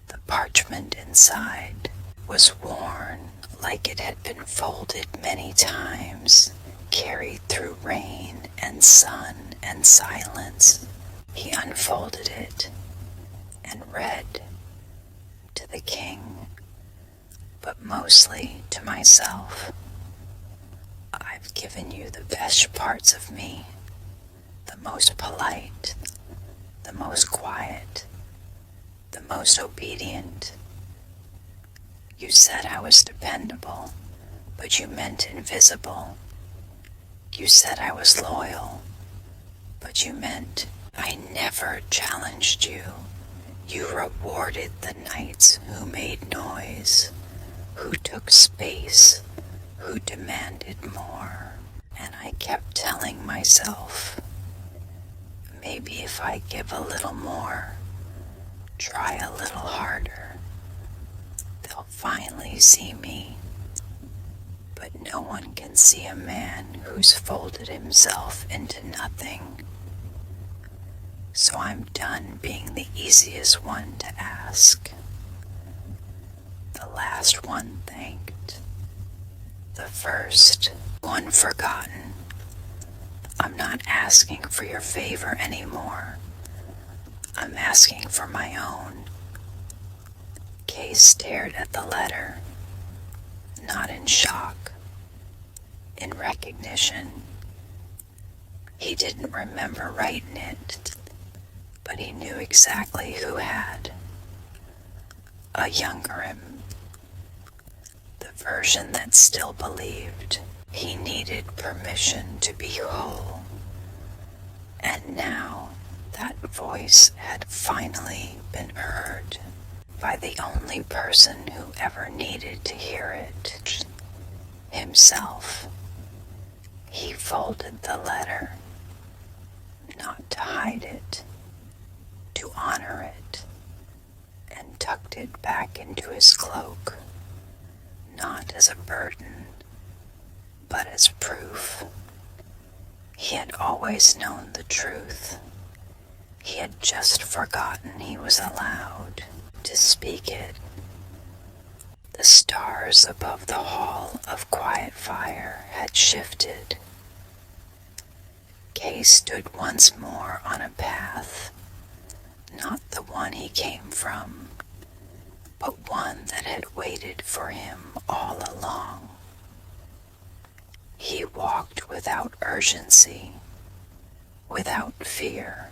The parchment inside was worn like it had been folded many times. carried through rain and sun and silence. He unfolded it and read to the king, but mostly to myself. I've given you the best parts of me, the most polite, the most quiet, the most obedient. You said I was dependable, but you meant invisible. You said I was loyal, but you meant I never challenged you. You rewarded the knights who made noise, who took space, who demanded more. And I kept telling myself, maybe if I give a little more, try a little harder, they'll finally see me. But no one can see a man who's folded himself into nothing. So I'm done being the easiest one to ask, the last one thanked, the first one forgotten. I'm not asking for your favor anymore. I'm asking for my own. Kay stared at the letter, not in shock, in recognition. He didn't remember writing it, but he knew exactly who had. A younger him. The version that still believed he needed permission to be whole. And now that voice had finally been heard by the only person who ever needed to hear it, himself. He folded the letter, not to hide it, to honor it, and tucked it back into his cloak, not as a burden, but as proof. He had always known the truth. He had just forgotten he was allowed to speak it. The stars above the hall of quiet fire had shifted. Kay stood once more on a path, not the one he came from, but one that had waited for him all along. He walked without urgency, without fear,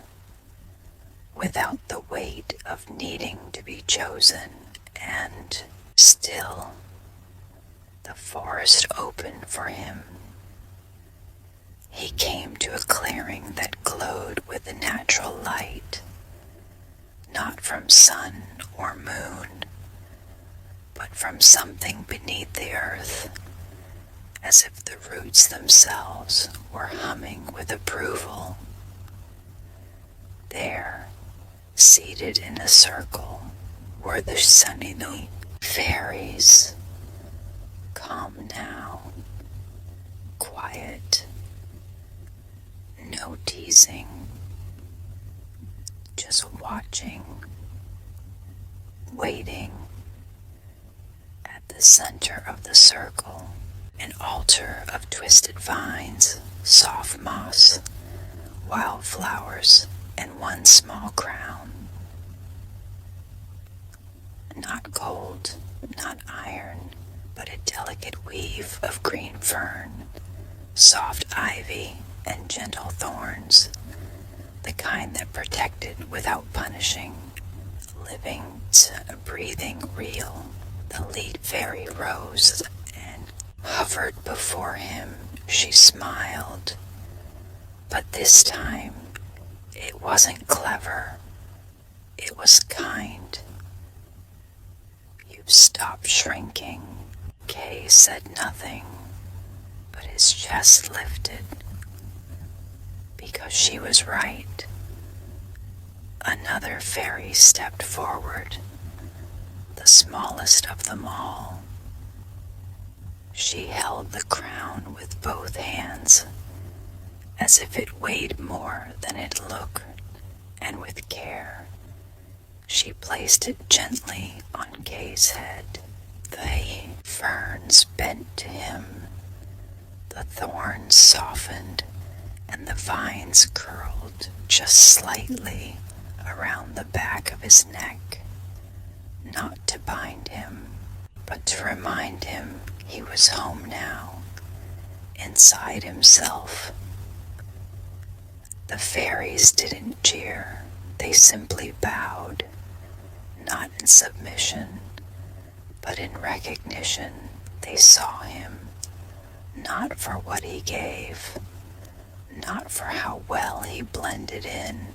without the weight of needing to be chosen, and still the forest opened for him. He came to a clearing that glowed with a natural light, not from sun or moon, but from something beneath the earth, as if the roots themselves were humming with approval. There, seated in a circle, were the sunny fairies, calm now, quiet, no teasing, just watching, waiting. At the center of the circle, an altar of twisted vines, soft moss, wildflowers, and one small crown. Not gold, not iron, but a delicate weave of green fern, soft ivy, and gentle thorns, the kind that protected without punishing, living, breathing, real. The lead fairy rose and hovered before him. She smiled, but this time it wasn't clever. It was kind. You've stopped shrinking. Kay said nothing, but his chest lifted, because she was right. Another fairy stepped forward, the smallest of them all. She held the crown with both hands, as if it weighed more than it looked, and with care, she placed it gently on Kay's head. The ferns bent to him, The thorns softened and the vines curled just slightly around the back of his neck, not to bind him, but to remind him he was home now, inside himself. The fairies didn't jeer, they simply bowed, not in submission, but in recognition. They saw him, not for what he gave, not for how well he blended in,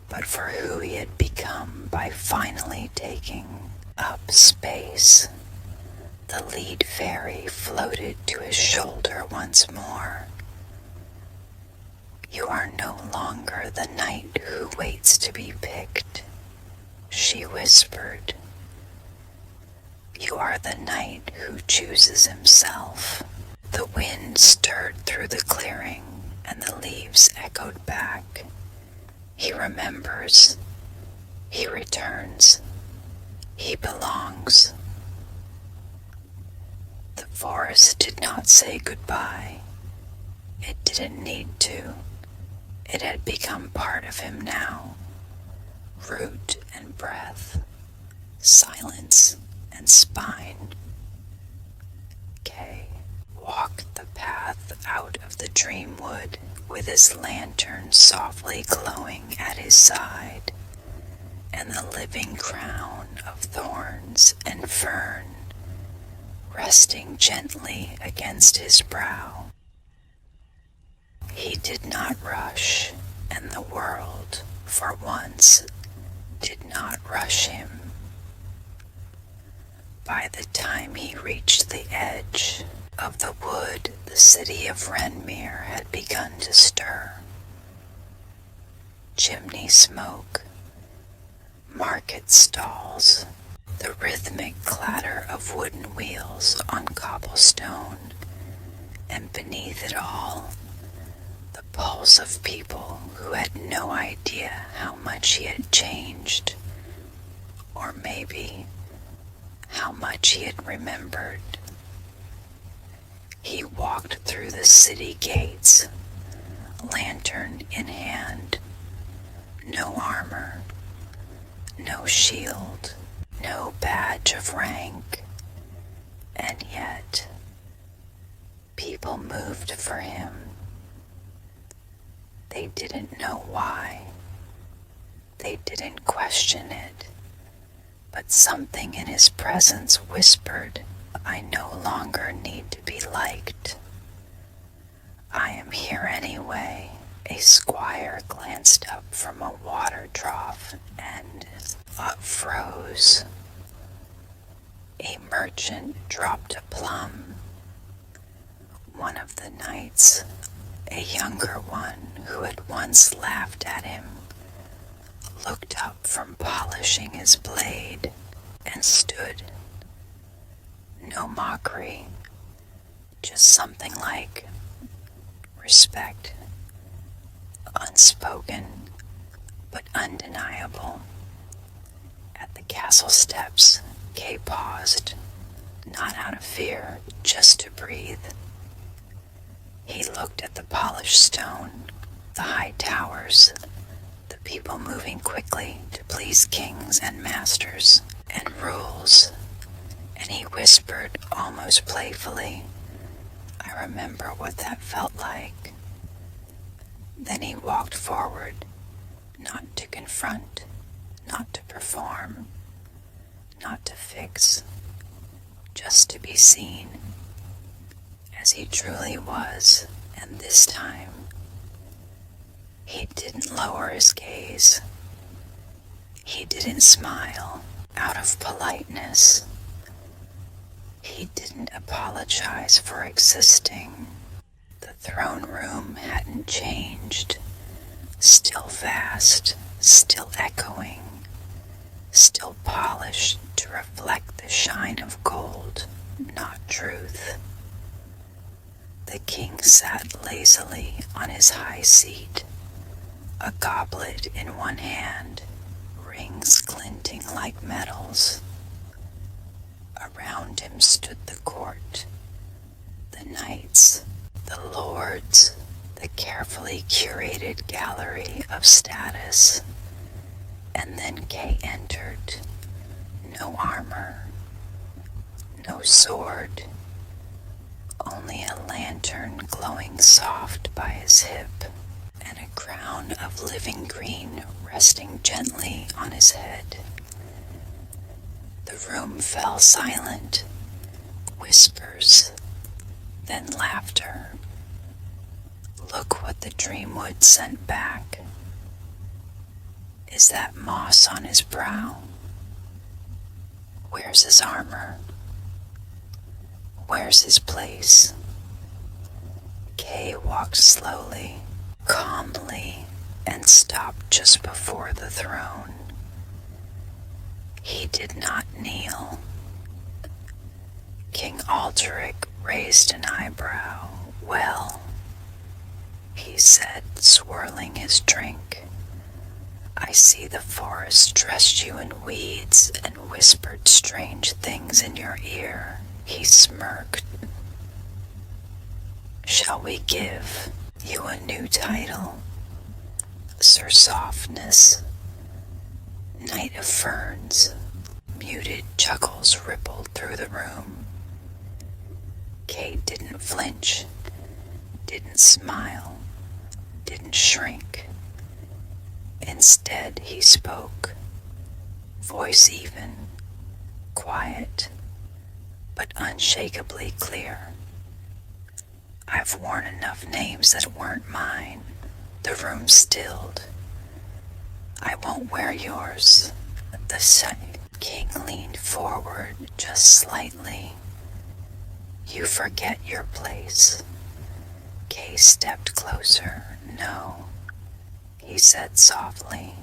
but for who he had become by finally taking up space. The lead fairy floated to his shoulder once more. "You are no longer the knight who waits to be picked," she whispered. "You are the knight who chooses himself." The wind stirred through the clearing, and the leaves echoed back. He remembers. He returns. He belongs. The forest did not say goodbye. It didn't need to. It had become part of him now. Root and breath, silence and spine. Kay walked the path out of the Dreamwood with his lantern softly glowing at his side, and the living crown of thorns and fern resting gently against his brow. He did not rush, and the world, for once, did not rush him. By the time he reached the edge of the wood, the city of Renmere had begun to stir. Chimney smoke, market stalls, the rhythmic clatter of wooden wheels on cobblestone, and beneath it all, the pulse of people who had no idea how much he had changed, or maybe how much he had remembered. He walked through the city gates, lantern in hand, no armor, no shield, no badge of rank, and yet people moved for him. They didn't know why. They didn't question it, but something in his presence whispered, "I no longer need to be liked. I am here anyway." A squire glanced up from a water trough and froze. A merchant dropped a plum. One of the knights, a younger one who had once laughed at him, looked up from polishing his blade and stood. No mockery, just something like respect, unspoken but undeniable. At the castle steps, Kay paused, not out of fear, just to breathe. He looked at the polished stone, the high towers, the people moving quickly to please kings and masters and rules, and he whispered almost playfully, "I remember what that felt like." Then he walked forward, not to confront, not to perform, not to fix, just to be seen as he truly was. And this time, he didn't lower his gaze. He didn't smile out of politeness. He didn't apologize for existing. The throne room hadn't changed. Still vast, still echoing, still polished to reflect the shine of gold, not truth. The king sat lazily on his high seat, a goblet in one hand, rings glinting like metals. Around him stood the court, the knights, the lords, the carefully curated gallery of status. And then Kay entered. No armor, no sword, only a lantern glowing soft by his hip, and a crown of living green resting gently on his head. The room fell silent, whispers, then laughter. Look what the Dreamwood sent back. Is that moss on his brow? Where's his armor? Where's his place? Kay walked slowly, calmly, and stopped just before the throne. He did not kneel. King Alderic raised an eyebrow. Well, he said, swirling his drink, I see the forest dressed you in weeds and whispered strange things in your ear. He smirked. Shall we give you a new title? Sir Softness, Knight of Ferns. Muted chuckles rippled through the room. Kate didn't flinch, didn't smile, didn't shrink. Instead, he spoke, voice even, quiet, but unshakably clear. I've worn enough names that weren't mine. The room stilled. I won't wear yours. The king leaned forward just slightly. You forget your place. Kay stepped closer. No, he said softly.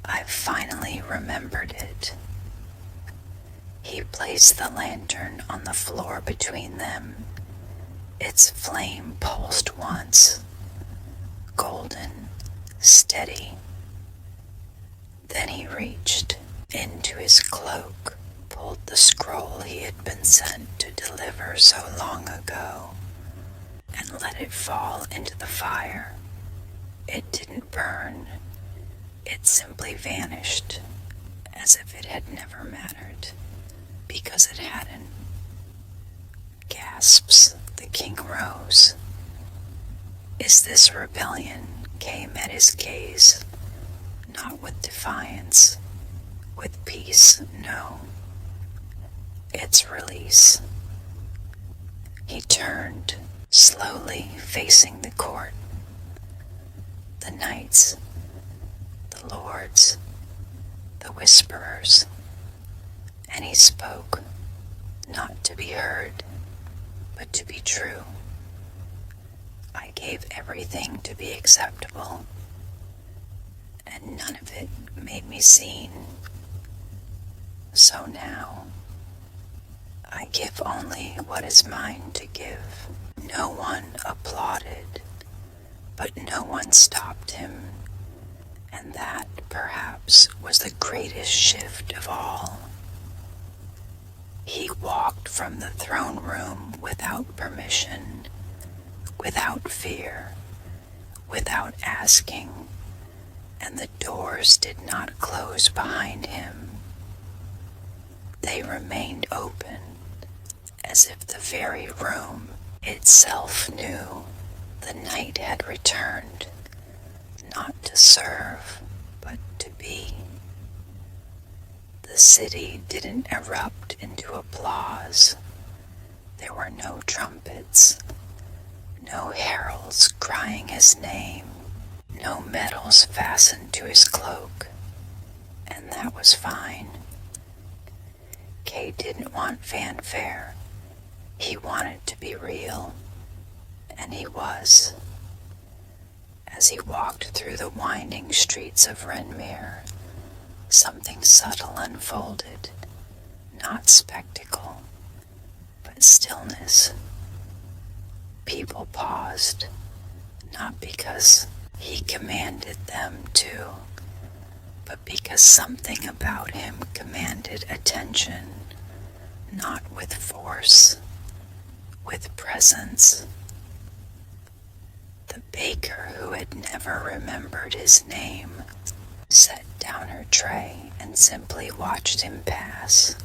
I've finally remembered it. He placed the lantern on the floor between them. Its flame pulsed once, golden, steady. Then he reached into his cloak, pulled the scroll he had been sent to deliver so long ago, and let it fall into the fire. It didn't burn. It simply vanished, as if it had never mattered, because it hadn't. Gasps, the king rose. Is this rebellion? Kay met his gaze, not with defiance, with peace, no. It's release. He turned, slowly facing the court. The knights, the lords, the whisperers, and he spoke, not to be heard, but to be true. I gave everything to be acceptable, and none of it made me seen. So now, I give only what is mine to give. No one applauded, but no one stopped him, and that, perhaps, was the greatest shift of all. He walked from the throne room without permission, without fear, without asking, and the doors did not close behind him. They remained open, as if the very room itself knew the night had returned, not to serve, but to be. The city didn't erupt into applause. There were no trumpets, no heralds crying his name, no medals fastened to his cloak, and that was fine. Kay didn't want fanfare. He wanted to be real, and he was. As he walked through the winding streets of Renmere, something subtle unfolded, not spectacle, but stillness. People paused, not because he commanded them to, but because something about him commanded attention, not with force, with presence, The baker, who had never remembered his name, set down her tray and simply watched him pass,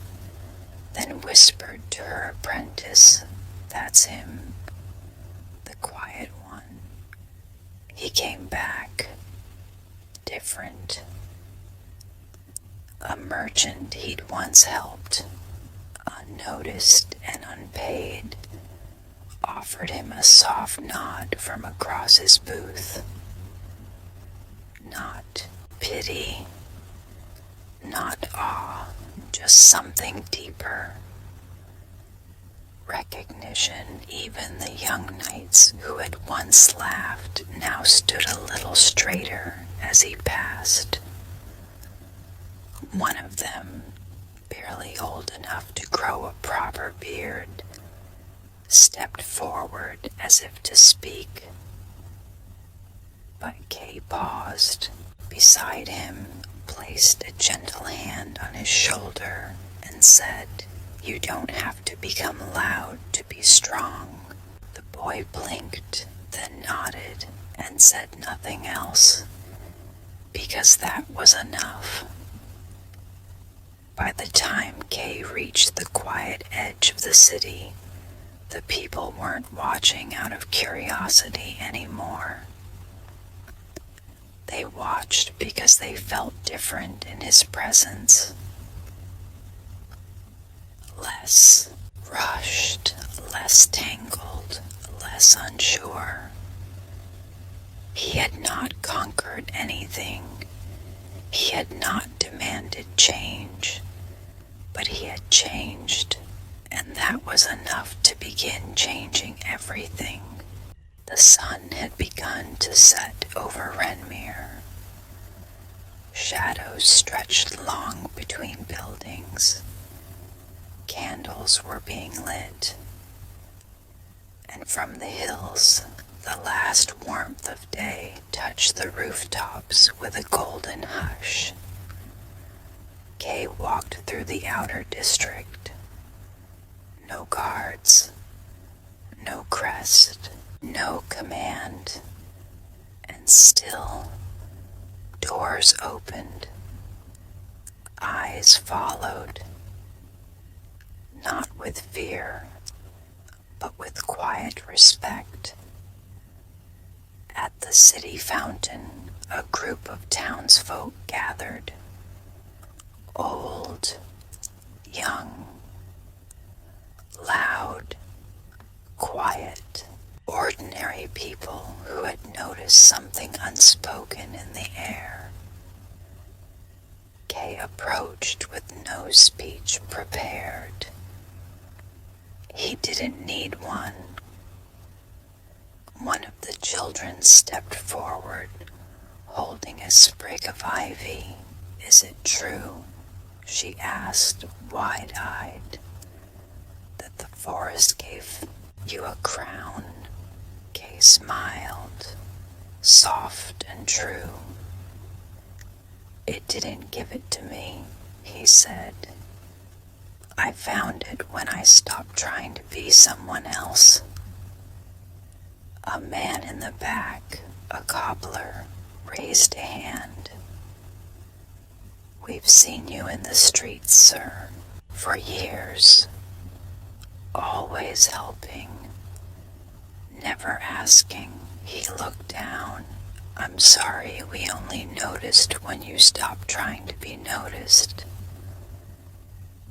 then whispered to her apprentice, "That's him, the quiet one." He came back, different. A merchant he'd once helped, unnoticed and unpaid, offered him a soft nod from across his booth. Not pity, not awe, just something deeper. Recognition. Even the young knights who had once laughed now stood a little straighter as he passed. One of them, barely old enough to grow a proper beard, stepped forward as if to speak. But Kay paused beside him, placed a gentle hand on his shoulder, and said, "You don't have to become loud to be strong." The boy blinked, then nodded, and said nothing else, because that was enough. By the time Kay reached the quiet edge of the city, the people weren't watching out of curiosity anymore. They watched because they felt different in his presence. Less rushed, less tangled, less unsure. He had not conquered anything. He had not demanded change, but he had changed, and that was enough to begin changing everything. The sun had begun to set over Renmere. Shadows stretched long between buildings. Candles were being lit, and from the hills, the last warmth of day touched the rooftops with a golden hush. Kay walked through the outer district. No guards, no crest, no command, and still doors opened, eyes followed, not with fear, but with quiet respect. At the city fountain, a group of townsfolk gathered, old, young, loud, quiet, ordinary people who had noticed something unspoken in the air. Kay approached with no speech prepared. He didn't need one. One of the children stepped forward, holding a sprig of ivy. "Is it true," she asked, wide-eyed, "that the forest gave you a crown?" Kay smiled, soft and true. "It didn't give it to me," he said. "I found it when I stopped trying to be someone else." A man in the back, a cobbler, raised a hand. "We've seen you in the streets, sir, for years, always helping, never asking." He looked down. "I'm sorry, we only noticed when you stopped trying to be noticed."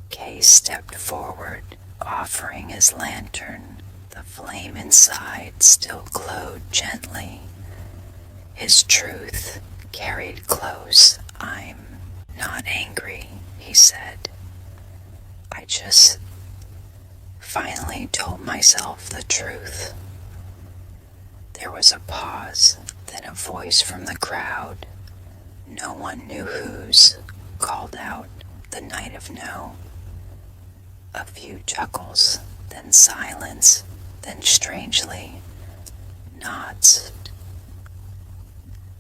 Kay stepped forward, offering his lantern. The flame inside still glowed gently. His truth carried close. "I'm not angry," he said. "I just finally told myself the truth." There was a pause, then a voice from the crowd, no one knew whose, called out, "The Night of No." A few chuckles, then silence, then strangely, nods,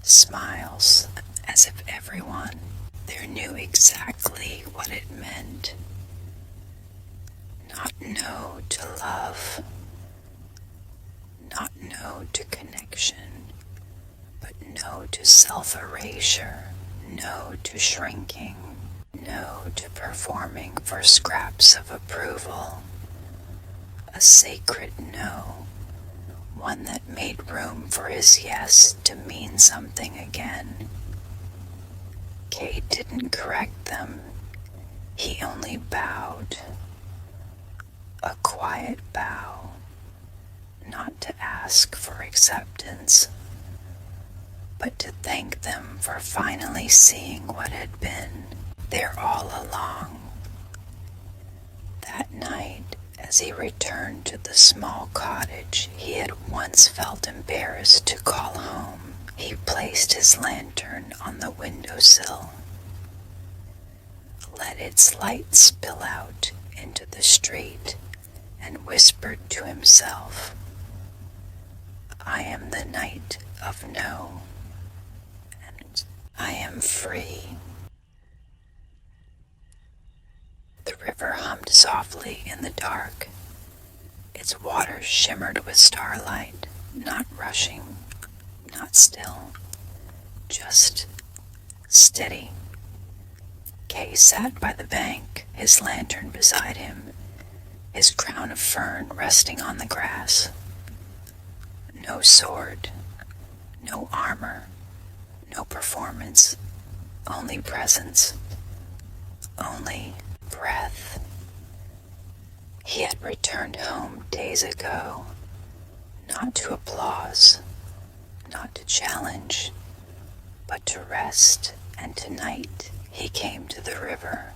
smiles, as if everyone there knew exactly what it meant. Not know to love, not no to connection, but no to self-erasure, no to shrinking, no to performing for scraps of approval. A sacred no, one that made room for his yes to mean something again. Kay didn't correct them, he only bowed. A quiet bow, not to ask for acceptance, but to thank them for finally seeing what had been there all along. That night, as he returned to the small cottage he had once felt embarrassed to call home, he placed his lantern on the windowsill, let its light spill out into the street, and whispered to himself, "I am the night of no, and I am free." The river hummed softly in the dark. Its waters shimmered with starlight, not rushing, not still, just steady. Kay sat by the bank, his lantern beside him, his crown of fern resting on the grass. No sword, no armor, no performance, only presence, only breath. He had returned home days ago, not to applause, not to challenge, but to rest, and tonight he came to the river,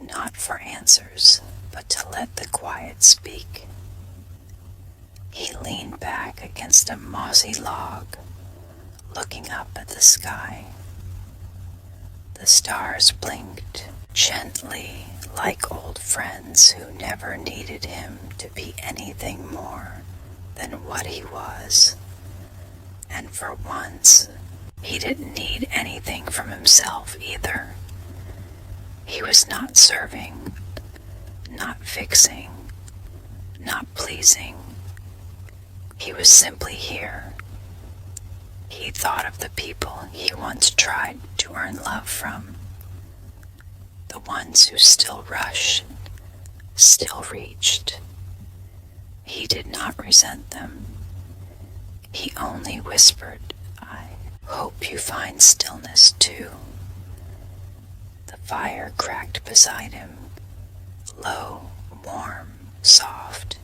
not for answers, but to let the quiet speak. He leaned back against a mossy log, looking up at the sky. The stars blinked gently, like old friends who never needed him to be anything more than what he was. And for once, he didn't need anything from himself either. He was not serving, not fixing, not pleasing. He was simply here. He thought of the people he once tried to earn love from, the ones who still rushed, still reached. He did not resent them. He only whispered, "I hope you find stillness too." The fire cracked beside him, low, warm, soft.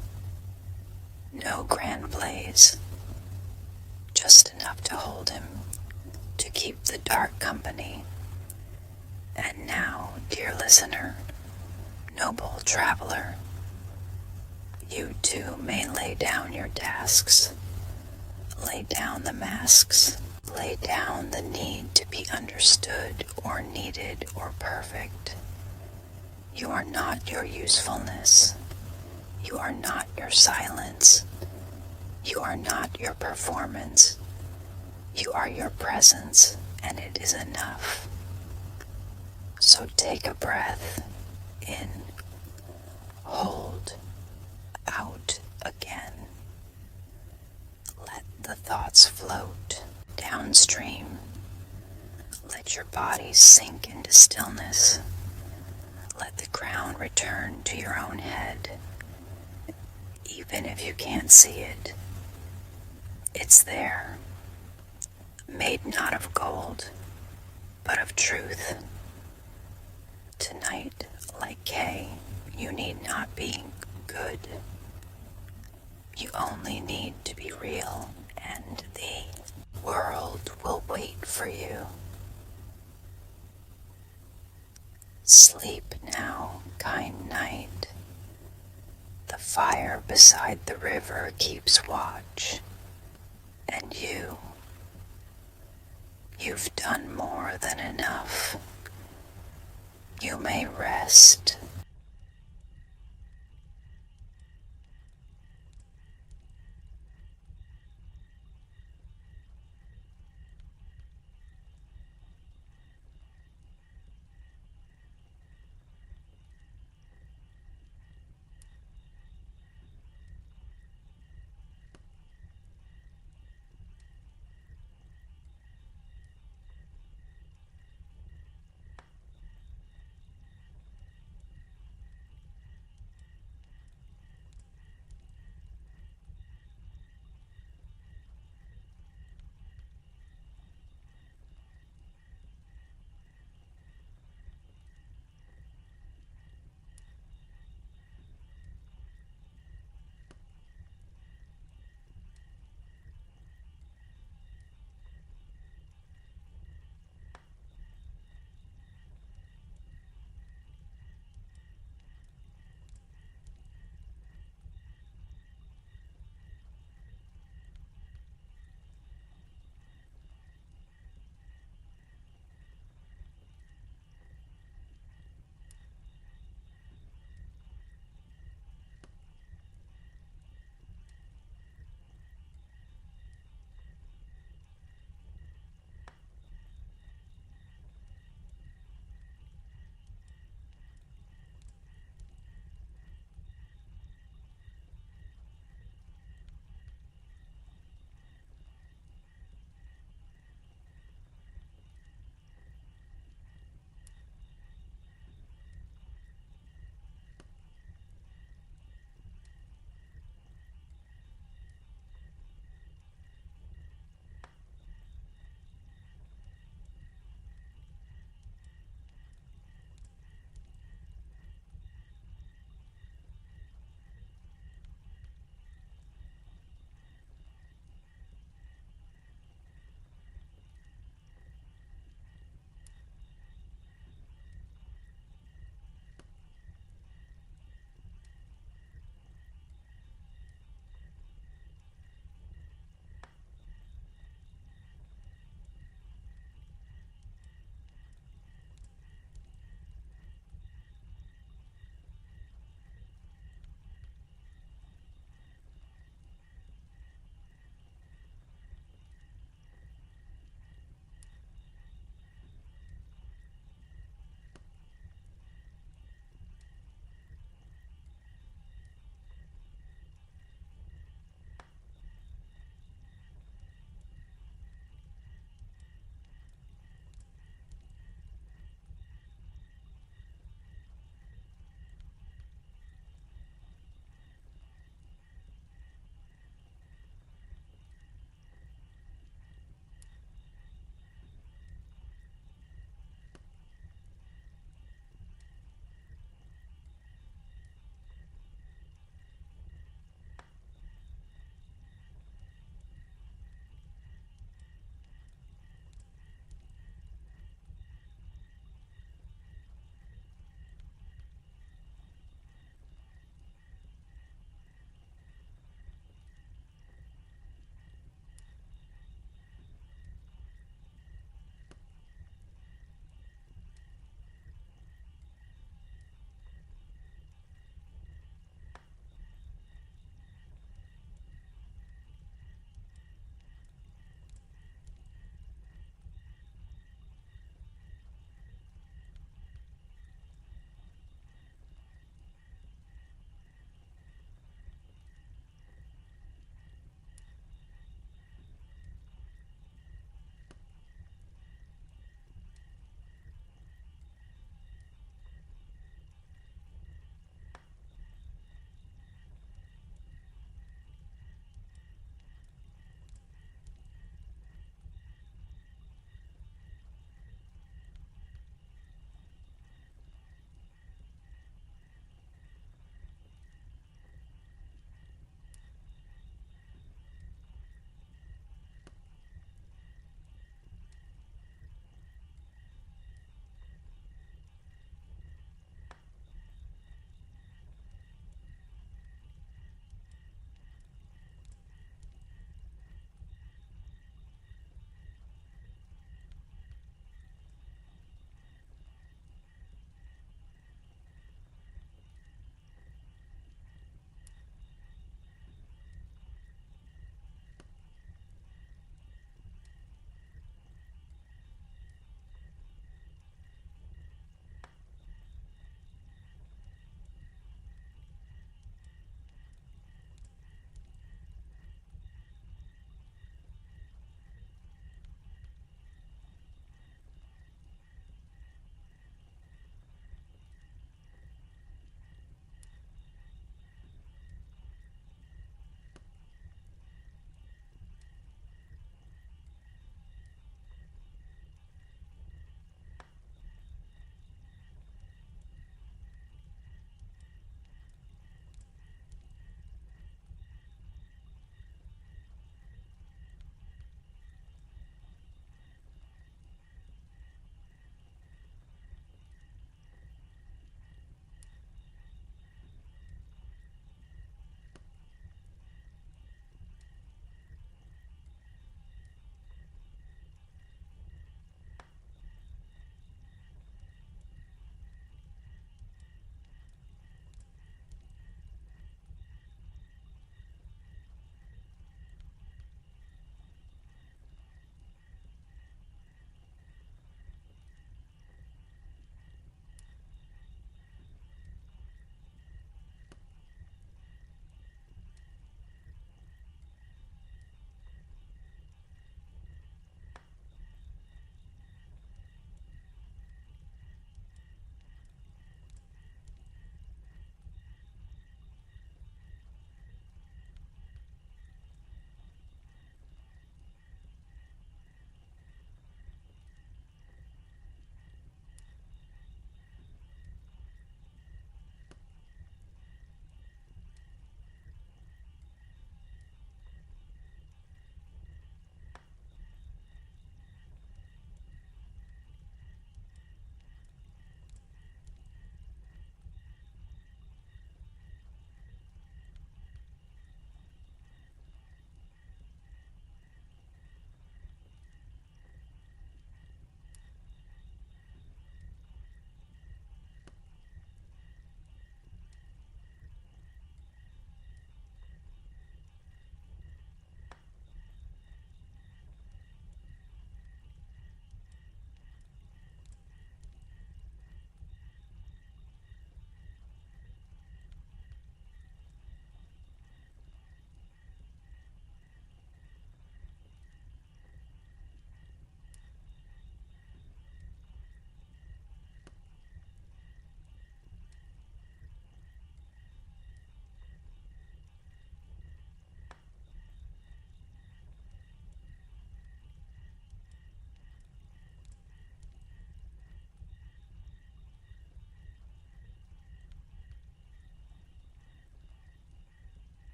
No grand blaze, just enough to hold him, to keep the dark company. And now, dear listener, noble traveler, you too may lay down your tasks, lay down the masks, lay down the need to be understood or needed or perfect. You are not your usefulness. You are not your silence. You are not your performance. You are your presence, and it is enough. So take a breath in, hold, out again. Let the thoughts float downstream. Let your body sink into stillness. Let the crown return to your own head. Even if you can't see it, it's there, made not of gold, but of truth. Tonight, like Kay, you need not be good. You only need to be real, and the world will wait for you. Sleep now, kind night. The fire beside the river keeps watch, and you've done more than enough. You may rest.